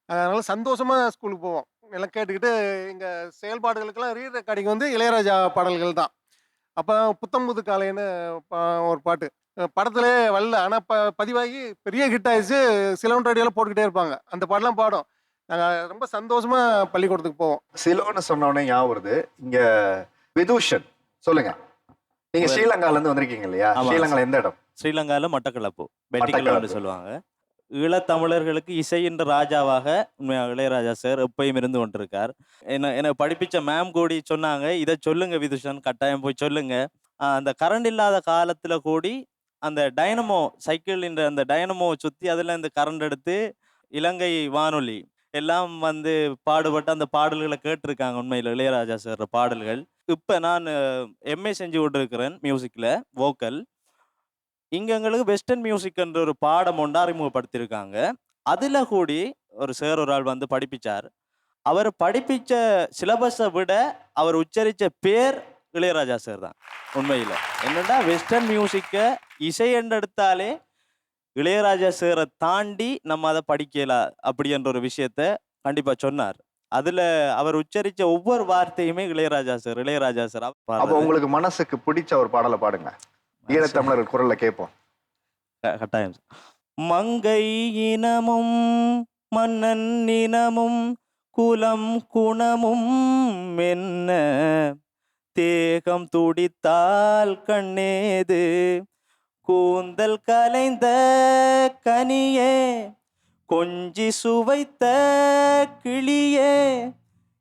Speaker 6: அதனால சந்தோஷமாக ஸ்கூலுக்கு போவோம் எல்லாம் கேட்டுக்கிட்டு. எங்கள் செயல்பாடுகளுக்கெல்லாம் ரெக்கார்டிங் வந்து இளையராஜா பாடல்கள் தான். அப்போ புத்தம் புது காலைன்னு ஒரு பாட்டு படத்திலே வரல, ஆனால் பதிவாகி பெரிய ஹிட் ஆயிடுச்சு. சிலோன் ரேடியோவில் போட்டுக்கிட்டே இருப்பாங்க, அந்த பாட்டெலாம் பாடும். நாங்கள் ரொம்ப சந்தோஷமாக பள்ளிக்கூடத்துக்கு போவோம்.
Speaker 5: சிலோன்னு சொன்னோடனே ஞாபகம் வருது. இங்கே விதூஷன் சொல்லுங்க, நீங்க ஸ்ரீலங்காலேருந்து வந்திருக்கீங்க இல்லையா? ஸ்ரீலங்கால எந்த இடம்?
Speaker 10: ஸ்ரீலங்காவில் மட்டக்களப்பு பெட்டிக்கலன்னு சொல்லுவாங்க. ஈழத்தமிழர்களுக்கு இசையின் ராஜாவாக உண்மையாக இளையராஜா சார் எப்பயும் இருந்து கொண்டிருக்கார். எனக்கு படிப்பிச்ச மேம் கூடி சொன்னாங்க, இதை சொல்லுங்க விதுஷன், கட்டாயம் போய் சொல்லுங்க. அந்த கரண்ட் இல்லாத காலத்தில் கூடி அந்த டைனமோ சைக்கிள் அந்த டைனமோ சுற்றி அதில் இந்த கரண்ட் எடுத்து இலங்கை வானொலி எல்லாம் வந்து பாடுபட்டு அந்த பாடல்களை கேட்டிருக்காங்க. உண்மையில் இளையராஜா சார் பாடல்கள். இப்போ நான் எம்ஏ செஞ்சு கொண்டிருக்கிறேன் மியூசிக்கில், வோக்கல். இங்கே எங்களுக்கு வெஸ்டர்ன் மியூசிக்ன்ற ஒரு பாடம் ஒன்று அறிமுகப்படுத்தியிருக்காங்க. அதில் கூடி ஒரு சார் ஒரு ஆள் வந்து படிப்பிச்சார். அவர் படிப்பிச்ச சிலபஸை விட அவர் உச்சரித்த பேர் இளையராஜா சார் தான். உண்மையில் என்னென்னா வெஸ்டர்ன் மியூசிக்கை இசை என்று எடுத்தாலே இளையராஜா சாரை தாண்டி நம்ம அதை படிக்கலாம் அப்படின்ற ஒரு விஷயத்த கண்டிப்பாக சொன்னார். அதில் அவர் உச்சரித்த ஒவ்வொரு வார்த்தையுமே இளையராஜா சார் இளையராஜா சார்.
Speaker 5: அப்போ உங்களுக்கு மனசுக்கு பிடிச்ச ஒரு பாடலை பாடுங்க, ஈழத்தமிழர் குரல்ல கேட்போம்.
Speaker 10: கட்டாயம். மங்கை இனமும் மன்னன் இனமும் குலம் குணமும் என்ன, தேகம் துடித்தால் கண்ணேது, கூந்தல் கலைந்த கனியே, கொஞ்சி சுவைத்த கிளியே,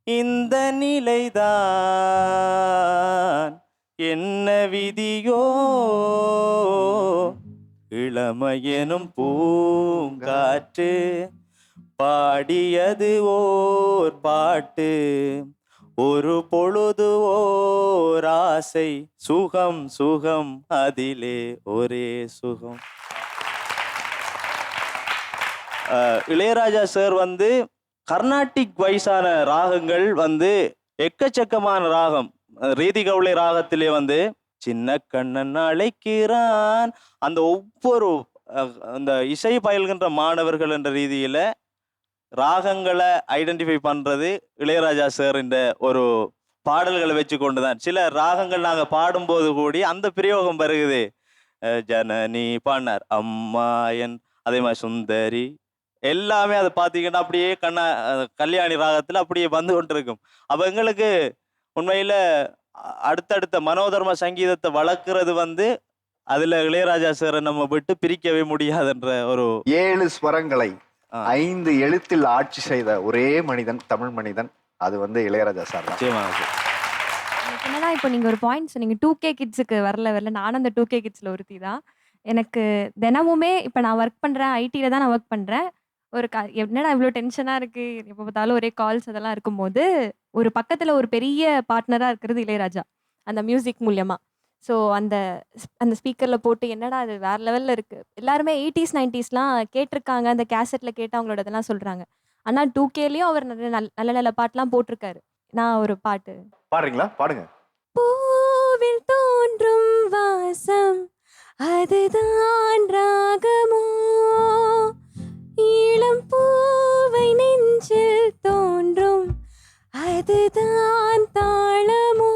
Speaker 10: இந்த நிலைதான் என்ன விதியோ, இளமையெனும் பூங்காற்று பாடியது ஓர் பாட்டு, ஒரு பொழுது ஓர் ஆசை, சுகம் சுகம் அதிலே ஒரே சுகம். இளையராஜா சார் வந்து கர்நாடிக் வைஸான ராகங்கள் வந்து எக்கச்சக்கமான ராகம். ரீதி கவுளை ராகத்திலே வந்து சின்ன கண்ணன் அழைக்கிறான், அந்த ஒவ்வொரு அந்த இசை பயில்கின்ற மாணவர்கள் என்ற ரீதியில ராகங்களை ஐடென்டிஃபை பண்றது இளையராஜா சார் இந்த ஒரு பாடல்களை வச்சு கொண்டுதான். சில ராகங்கள் நாங்கள் பாடும்போது கூடி அந்த பிரயோகம் வருகுது. ஜனனி பாடினார், அம்மாயன், அதே மாதிரி சுந்தரி, எல்லாமே அதை பார்த்தீங்கன்னா அப்படியே கல்யாணி ராகத்தில் அப்படியே வந்து கொண்டிருக்கும். அப்போ எங்களுக்கு உண்மையில் அடுத்தடுத்த மனோதர்ம சங்கீதத்தை வளர்க்குறது வந்து அதில் இளையராஜா சாரை நம்ம விட்டு பிரிக்கவே முடியாதுன்ற ஒரு
Speaker 5: 7 ஸ்வரங்களை 5 எழுத்தில் ஆட்சி செய்த ஒரே மனிதன், தமிழ் மனிதன், அது வந்து இளையராஜா சார் தான்.
Speaker 12: என்னன்னா இப்போ நீங்க ஒரு பாயிண்ட் சொன்னீங்க 2K கிட்ஸுக்கு வரல, நானும் அந்த 2K கிட்ஸ்ல ஒருத்தி தான். எனக்கு தினமுமே இப்போ நான் ஒர்க் பண்ணுறேன், ஐடியில் தான் நான் ஒர்க் பண்ணுறேன். ஒரு என்னடா இவ்வளோ டென்ஷனாக இருக்குது, எப்போ பார்த்தாலும் ஒரே கால்ஸ் அதெல்லாம் இருக்கும்போது, ஒரு பக்கத்தில் ஒரு பெரிய பார்ட்னராக இருக்கிறது இளையராஜா, அந்த மியூசிக் மூலியமாக. ஸோ அந்த அந்த ஸ்பீக்கரில் போட்டு என்னடா அது வேறு லெவலில் இருக்குது. எல்லாருமே 80s 90ஸ்லாம் கேட்டிருக்காங்க, அந்த கேசட்டில் கேட்டு அவங்களோட இதெல்லாம் சொல்கிறாங்க. ஆனால் 2Kலேயும் அவர் நிறைய நல்ல நல்ல பாட்டெலாம் போட்டிருக்காரு. நான் ஒரு பாட்டு
Speaker 5: பாடுறீங்களா? பாடுங்க.
Speaker 12: பூவில் தோன்றும் வாசம் அதுதான் ராகமோ, இளம் பூவை நெஞ்சில் தோன்றும் அதுதான் தாளமோ,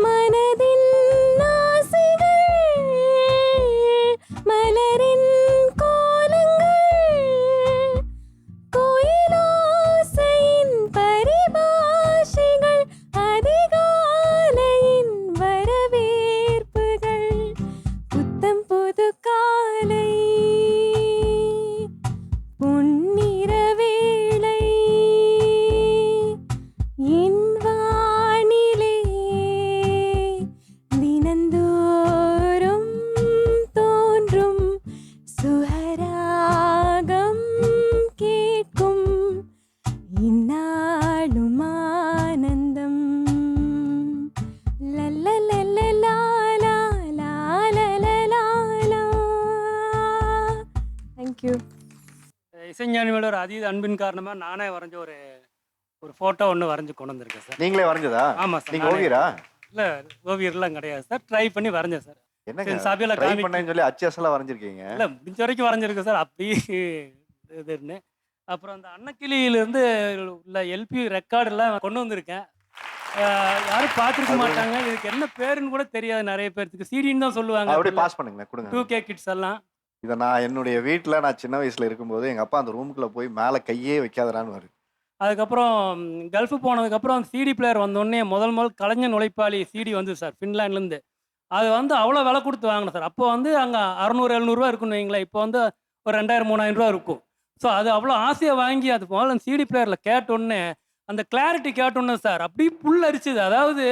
Speaker 12: மனதின் ஆசைகள் மலரின் கோலங்கள், கோயிலோசையின் பரிபாஷைகள், அதிகாலையின் வரவேற்புகள், புத்தம் புது காலை பொன்னிற வேளை, என் வானிலே தினந்தோறும் தோன்றும் சுகராகம் கேட்கும் இந்நாளும் ஆனந்தம். லல்லலல்லலா, லாலலலலா. Thank you.
Speaker 7: இசைஞானி மேல ஒரு அதீத அன்பின் காரணமா நானே வரைஞ்ச ஒரு ஒரு ஃபோட்டோ ஒன்று வரைஞ்சு கொண்டு வந்திருக்கேன் சார்.
Speaker 5: நீங்களே வரைஞ்சதா?
Speaker 7: ஆமாம் சார்.
Speaker 5: நீங்க ஓவியரா?
Speaker 7: இல்லை, ஓவியர்லாம் கிடையாது சார். ட்ரை பண்ணி வரைஞ்சேன் சார்.
Speaker 5: என்னங்க
Speaker 7: சரி, சபையில
Speaker 5: ட்ரை
Speaker 7: காமி
Speaker 5: பண்ணேன்னு சொல்லி அச்சசலா வரைஞ்சிருக்கீங்க.
Speaker 7: இல்லை, முடிஞ்ச வரைக்கும் வரைஞ்சிருக்கேன் சார். அப்படி இதுன்னு அப்புறம் அந்த அன்னக்கிளியிலேருந்து உள்ள எல்பி ரெக்கார்டெல்லாம் கொண்டு வந்திருக்கேன். யாரும் பார்த்துருக்க மாட்டாங்க. இதுக்கு என்ன பேருன்னு கூட தெரியாது நிறைய பேருக்கு. சீடின்னு தான் சொல்லுவாங்க.
Speaker 5: அப்படியே பாஸ் பண்ணுங்களேன், கொடுங்க.
Speaker 7: 2K கிட்ஸ் எல்லாம்.
Speaker 5: இதை நான் என்னுடைய வீட்டில் நான் சின்ன வயசுல இருக்கும்போது எங்க அப்பா அந்த ரூமுக்குள்ள போய் மேலே கையே வைக்காதரான்னு வரும்.
Speaker 7: அதுக்கப்புறம் கல்ஃபு போனதுக்கப்புறம் சிடி பிளேயர் வந்தோடனே முதல் கலைஞர் உழைப்பாளி சிடி வந்து சார், ஃபின்லாண்ட்லேருந்து. அது வந்து அவ்வளோ விலை கொடுத்து வாங்கினேன் சார். அப்போ வந்து அங்கே 600-700 இருக்குன்னு வைங்களேன். இப்போ வந்து ஒரு 2000-3000 இருக்கும். ஸோ அது அவ்வளோ ஆசையாக வாங்கி அது முதல்ல அந்த சிடி பிளேயரில் கேட்டோன்னே அந்த கிளாரிட்டி கேட்டோன்னே சார் அப்படியே புல் அரிச்சுது. அதாவது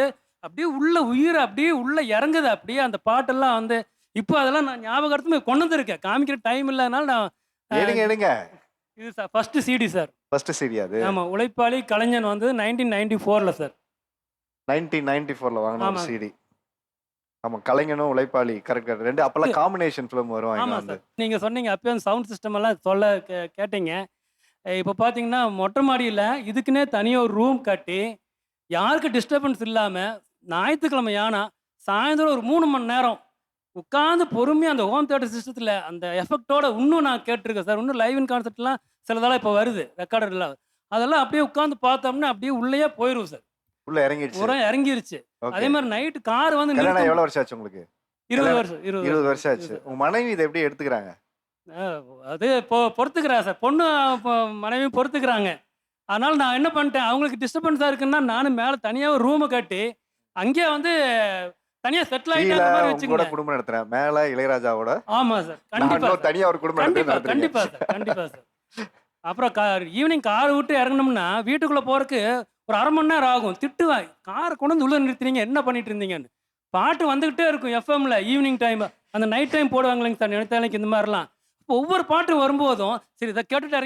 Speaker 7: அப்படியே உள்ள உயிர் அப்படியே உள்ள இறங்குது. அப்படியே அந்த பாட்டெல்லாம் வந்து இப்போ அதெல்லாம் நான் ஞாபகத்துமே கொண்டு வந்திருக்கேன். காமிக்கிற டைம் இல்லாதனால நான்
Speaker 5: எடுங்க.
Speaker 7: இது சார் first CD sir.
Speaker 5: First CD அது?
Speaker 7: ஆமாம், உழைப்பாளி கலைஞன் வந்து 1994 சார்.
Speaker 5: 1994 வாங்கின
Speaker 7: ஆமாம்.
Speaker 5: சிடி. ஆமா, கலைஞனும் உழைப்பாளி. கரெக்ட். ரெண்டு அப்பெல்லாம் காம்பினேஷன் ஃபிலிம் வருவாங்க.
Speaker 7: ஆமாம்
Speaker 5: வந்து
Speaker 7: சார். நீங்கள் சொன்னீங்க அப்போ சவுண்ட் சிஸ்டம் எல்லாம் சொல்ல கேட்டீங்க. இப்போ பார்த்தீங்கன்னா மொட்டை மாடியில் இதுக்குன்னே தனியாக ஒரு ரூம் கட்டி யாருக்கு டிஸ்டர்பன்ஸ் இல்லாமல் ஞாயிற்றுக்கிழமை ஆனால் சாயந்தரம் ஒரு 3 மணி நேரம் உட்காந்து பொறுமையாக அந்த ஹோம் தியேட்டர் சிஸ்டத்தில் அந்த எஃபெக்டோட இன்னும் நான் கேட்டிருக்கேன் சார். இன்னும் லைவ் இன் கான்செப்ட்லாம் சிலதெல்லாம் இப்போ வருது, ரெக்கார்டர் எல்லாம். அதெல்லாம் அப்படியே உட்காந்து பார்த்தோம்னா அப்படியே உள்ளேயே போயிடும் சார்.
Speaker 5: உள்ள இறங்கிடுச்சு.
Speaker 7: பூரா இறங்கிருச்சு.
Speaker 5: Okay.
Speaker 7: அதே மாதிரி நைட்டு கார் வந்து
Speaker 5: கல்யாணம் எவ்வளவு வருஷம் ஆச்சு உங்களுக்கு?
Speaker 7: 20 வருஷம்.
Speaker 5: 20 வருஷம் ஆச்சு. உங்க மனைவி இதை எப்படி எடுத்துக்கிறாங்க?
Speaker 7: அது பொறுத்துக்கிறா சார். பொண்ணு மனைவியும் பொறுத்துக்கிறாங்க. அதனால நான் என்ன பண்ணிட்டேன், அவங்களுக்கு டிஸ்டர்பன்ஸாக இருக்குன்னா நானும் மேலே தனியாக ரூமை கட்டி அங்கேயே வந்து தனியாக செட்டில் ஆகிட்டு அந்த மாதிரி
Speaker 5: கூட
Speaker 7: வச்சுக்கோங்க.
Speaker 5: குடும்பம் நடத்துறேன், மேல இளையராஜாவோட.
Speaker 7: ஆமாம் சார், கண்டிப்பாக சார்.
Speaker 5: தனியா ஒரு குடும்பம்
Speaker 7: கண்டிப்பாக சார், கண்டிப்பாக சார். அப்புறம் ஈவினிங் கார் விட்டு இறங்கணும்னா வீட்டுக்குள்ளே போகிறதுக்கு ஒரு 1/2 மணி நேரம் ஆகும். திட்டுவாய், காரை கொண்டு வந்து உள்ளே நிறுத்துறீங்க, என்ன பண்ணிட்டு இருந்தீங்கன்னு. பாட்டு வந்துக்கிட்டே இருக்கும் எஃப்எம்ல. ஈவினிங் டைம் அந்த நைட் டைம் போடுவாங்களேங்க சார், நினைத்தாலைக்கு இந்த மாதிரிலாம். இப்போ ஒவ்வொரு பாட்டும் வரும்போதும் சரி இதை கேட்டுட்டு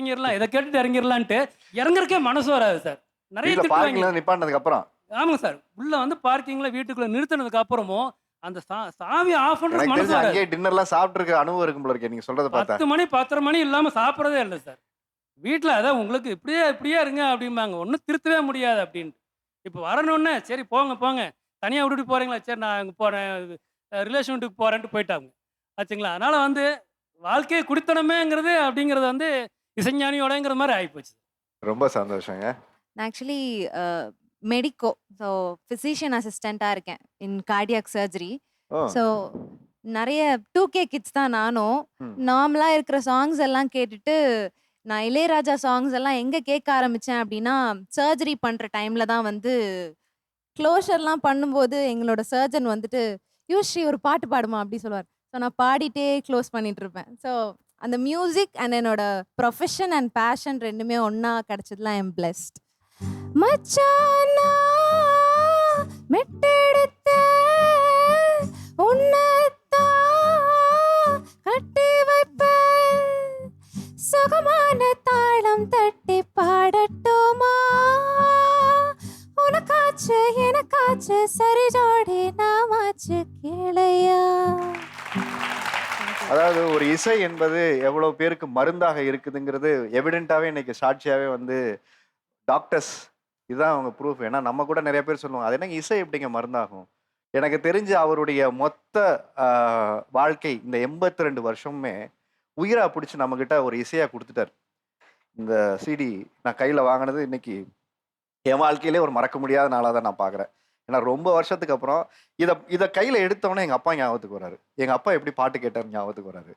Speaker 7: இறங்கிடலான்ட்டு இறங்குறக்கே மனசு வராது சார். நிறைய திட்டுவாங்க.
Speaker 5: நிப்பாட்டினதுக்கு அப்புறம்.
Speaker 7: ஆமாங்க சார். உள்ள வந்து பார்க்கிங்ல வீட்டுக்குள்ள நிறுத்தினதுக்கு அப்புறமும் அந்த சாவி ஆஃப் பண்றது மனசு வராது.
Speaker 5: அங்கே டின்னர்லாம் சாப்பிட்டுருக்க அனுபவம் இருக்கும் போல இருக்கே நீங்க சொல்றத பார்த்தா.
Speaker 7: 10 மணி 10:30 மணி இல்லாம சாப்பிட்றதே இல்லை சார். வீட்டில் அதான் உங்களுக்கு இப்படியே இருங்க அப்படிம்பாங்க, ஒன்றும் திருத்தவே முடியாது அப்படின்ட்டு. இப்போ வரணுன்னே சரி போங்க தனியாக விட்டுட்டு போகிறீங்களா, சரி நான் அங்கே போகிறேன் ரிலேஷன் வீட்டுக்கு போகிறேன்ட்டு போயிட்டாங்க ஆச்சுங்களா. அதனால் வந்து வாழ்க்கையை குடித்தனமேங்கிறது அப்படிங்கிறது வந்து இசைஞானியோடங்கிற மாதிரி ஆகிப்போச்சு.
Speaker 5: ரொம்ப சந்தோஷங்க.
Speaker 13: நான் ஆக்சுவலி மெடிக்கோ, ஸோ ஃபிசிஷியன் அசிஸ்டண்ட்டாக இருக்கேன் இன் கார்டியாக் சர்ஜரி. ஸோ நிறைய 2K கிட்ஸ் தான் நானும். நார்மலாக இருக்கிற சாங்ஸ் எல்லாம் கேட்டுட்டு நான் இளையராஜா சாங்ஸ் எல்லாம் எங்கே கேட்க ஆரம்பித்தேன் அப்படின்னா, சர்ஜரி பண்ணுற டைமில் தான் வந்து க்ளோஷர்லாம் பண்ணும்போது எங்களோட சர்ஜன் வந்துட்டு யூஸ்ரீ ஒரு பாட்டு பாடுமா அப்படி சொல்லுவார். ஸோ நான் பாடிட்டே க்ளோஸ் பண்ணிட்டு இருப்பேன். ஸோ அந்த மியூசிக் அண்ட் என்னோட ப்ரொஃபஷன் அண்ட் பேஷன் ரெண்டுமே ஒன்றா கிடச்சதுலாம் ஐ எம் பிளெஸ்ட். மச்சானா மெட்டெடுத்த உன்னத்தான்
Speaker 5: அதாவது ஒரு இசை என்பது எவ்வளவு பேருக்கு மருந்தாக இருக்குதுங்கிறது எவிடென்ட்டாவே இன்னைக்கு சாட்சியாவே வந்து டாக்டர்ஸ் இதுதான் அவங்க ப்ரூஃப். ஏன்னா நம்ம கூட நிறைய பேர் சொல்லுவாங்க அது என்னங்க இசை எப்படிங்க மருந்தாகும். எனக்கு தெரிஞ்சு அவருடைய மொத்த வாழ்க்கை இந்த 82 வருஷமுமே உயிரா பிடிச்சி நம்மக்கிட்ட ஒரு இசையா கொடுத்துட்டார். இந்த சிடி நான் கையில் வாங்கினது இன்னைக்கு என் வாழ்க்கையிலே ஒரு மறக்க முடியாத நாளாக தான் நான் பார்க்குறேன். ஏன்னா ரொம்ப வருஷத்துக்கு அப்புறம் இதை கையில் எடுத்தோன்னே எங்கள் அப்பா ஞாபகத்துக்கு வராரு. எங்கள் அப்பா எப்படி பாட்டு கேட்டார் ஞாபகத்துக்கு வராரு.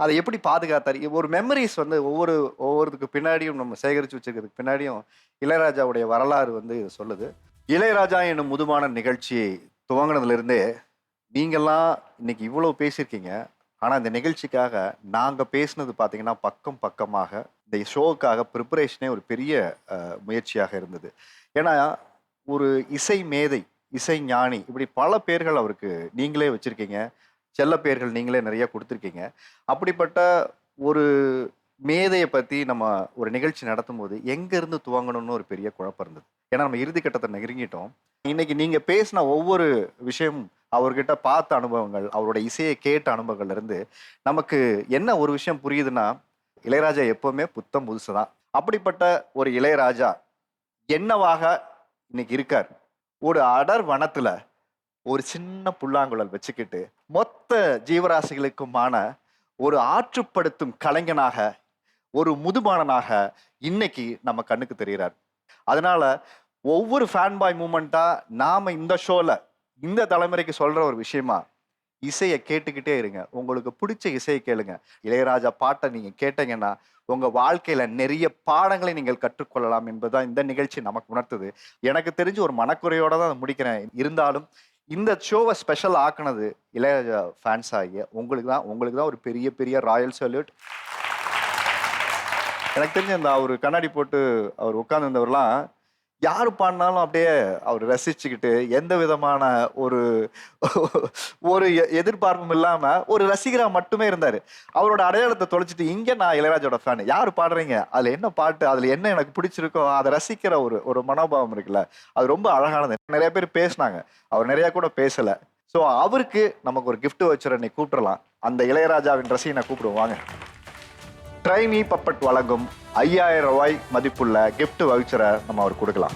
Speaker 5: அதை எப்படி பாதுகாத்தார். ஒரு மெமரிஸ் வந்து ஒவ்வொருத்துக்கு பின்னாடியும் நம்ம சேகரித்து வச்சுருக்கிறதுக்கு பின்னாடியும் இளையராஜாவுடைய வரலாறு வந்து இது சொல்லுது. இளையராஜா என்னும் முதுமான நிகழ்ச்சி துவங்கினதுலேருந்தே நீங்கள்லாம் இன்னைக்கு இவ்வளோ பேசியிருக்கீங்க. ஆனால் இந்த நிகழ்ச்சிக்காக நாங்கள் பேசினது பார்த்தீங்கன்னா பக்கமாக இந்த ஷோவுக்காக ப்ரிப்பரேஷனே ஒரு பெரிய முயற்சியாக இருந்தது. ஏன்னா ஒரு இசை மேதை, இசை ஞானி, இப்படி பல பேர்கள் அவருக்கு நீங்களே வச்சுருக்கீங்க. செல்ல பேர்கள் நீங்களே நிறைய கொடுத்துருக்கீங்க. அப்படிப்பட்ட ஒரு மேதையை பற்றி நம்ம ஒரு நிகழ்ச்சி நடத்தும் போது எங்கேருந்து துவங்கணும்னு ஒரு பெரிய குழப்பம் இருந்தது. ஏன்னா நம்ம இறுதி கட்டத்தை நெருங்கிட்டோம். இன்னைக்கு நீங்கள் பேசின ஒவ்வொரு விஷயமும் அவர்கிட்ட பார்த்த அனுபவங்கள், அவரோட இசையை கேட்ட அனுபவங்கள்ல இருந்து நமக்கு என்ன ஒரு விஷயம் புரியுதுன்னா இளையராஜா எப்பவுமே புத்தம் புதுசு தான். அப்படிப்பட்ட ஒரு இளையராஜா என்னவாக இன்னைக்கு இருக்கார். ஒரு அடர் வனத்துல ஒரு சின்ன புல்லாங்குழல் வச்சுக்கிட்டு மொத்த ஜீவராசிகளுக்குமான ஒரு ஆற்றுப்படுத்தும் கலைஞனாக, ஒரு முதுபானனாக இன்னைக்கு நம்ம கண்ணுக்கு தெரிகிறார். அதனால ஒவ்வொரு ஃபேன் பாய் மூமெண்ட்டா நாம இந்த ஷோல இந்த தலைமுறைக்கு சொல்ற ஒரு விஷயமா இசையை கேட்டுக்கிட்டே இருங்க. உங்களுக்கு பிடிச்ச இசையை கேளுங்க. இளையராஜா பாட்டை நீங்க கேட்டீங்கன்னா உங்க வாழ்க்கையில நிறைய பாடங்களை நீங்கள் கற்றுக்கொள்ளலாம் என்பதுதான் இந்த நிகழ்ச்சி நமக்கு உணர்த்துது. எனக்கு தெரிஞ்சு ஒரு மனக்குறையோட தான் அதை முடிக்கிறேன். இருந்தாலும் இந்த ஷோவை ஸ்பெஷல் ஆக்குனது இளையராஜா ஃபேன்ஸ் ஆகிய உங்களுக்கு தான் ஒரு பெரிய ராயல் சல்யூட். எனக்கு தெரிஞ்சு இந்த அவர் கண்ணாடி போட்டு அவர் உட்கார்ந்துருந்தவர்லாம் யார் பாடினாலும் அப்படியே அவர் ரசிச்சுக்கிட்டு எந்த விதமான ஒரு எதிர்பார்ப்பும் இல்லாம ஒரு ரசிகரா மட்டுமே இருந்தார். அவரோட அடையாளத்தை தொலைச்சிட்டு இங்க நான் இளையராஜோட ஃபேன், யார் பாடுறீங்க, அதுல என்ன பாட்டு, அதுல என்ன எனக்கு பிடிச்சிருக்கோ அதை ரசிக்கிற ஒரு மனோபாவம் இருக்குல்ல, அது ரொம்ப அழகானது. நிறைய பேர் பேசினாங்க, அவர் நிறைய கூட பேசல. ஸோ அவருக்கு நமக்கு ஒரு கிஃப்ட் வச்சுற நீ கூப்பிடலாம். அந்த இளையராஜாவின் ரசிகனை கூப்பிடுவோம் வாங்க. ட்ரை மீ பப்பட் வழங்கும் 5000 ரூபாய் மதிப்புள்ள கிஃப்ட் வவுச்சரை நம்ம அவர் கொடுக்கலாம்.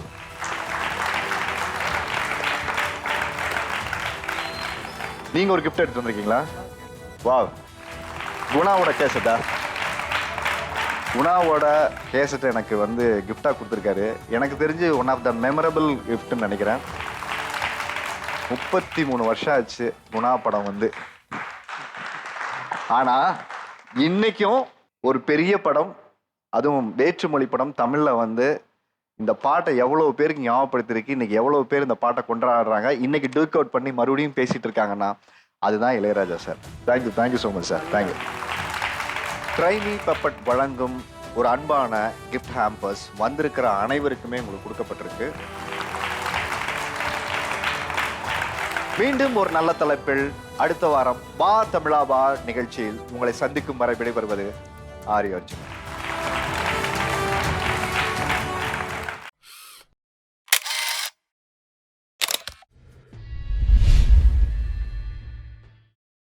Speaker 5: நீங்க ஒரு கிஃப்ட் எடுத்து வந்திருக்கீங்களா? வா, குணாவோட கேசட்டா? குணாவோட கேசட்டை எனக்கு வந்து கிஃப்டா கொடுத்துருக்காரு. எனக்கு தெரிஞ்சு ஒன் ஆஃப் த மெமரபிள் கிஃப்ட்னு நினைக்கிறேன். 33 வருஷம் ஆச்சு குணா படம் வந்து. ஆனா இன்னைக்கும் ஒரு பெரிய படம், அதுவும் வேற்றுமொழி படம் தமிழ்ல வந்து இந்த பாட்டை எவ்வளவு பேருக்கு ஞாபகப்படுத்திருக்கு. இன்னைக்கு எவ்வளவு பேர் இந்த பாட்டை கொண்டாடுறாங்க, இன்னைக்கு டூக் அவுட் பண்ணி மறுபடியும் பேசிட்டு இருக்காங்கன்னா அதுதான் Ilaiyaraaja sir. Thank you so much sir. Thank you. Try me puppet வழங்கும் ஒரு அன்பான கிஃப்ட் ஹாம்பர்ஸ் வந்திருக்கிற அனைவருக்குமே உங்களுக்கு கொடுக்கப்பட்டிருக்கு. மீண்டும் ஒரு நல்ல தலைப்பில் அடுத்த வாரம் வா தமிழா வா நிகழ்ச்சியில் உங்களை சந்திக்கும் வரை விடைபெறுவது ஆரி அர்ஜுன்.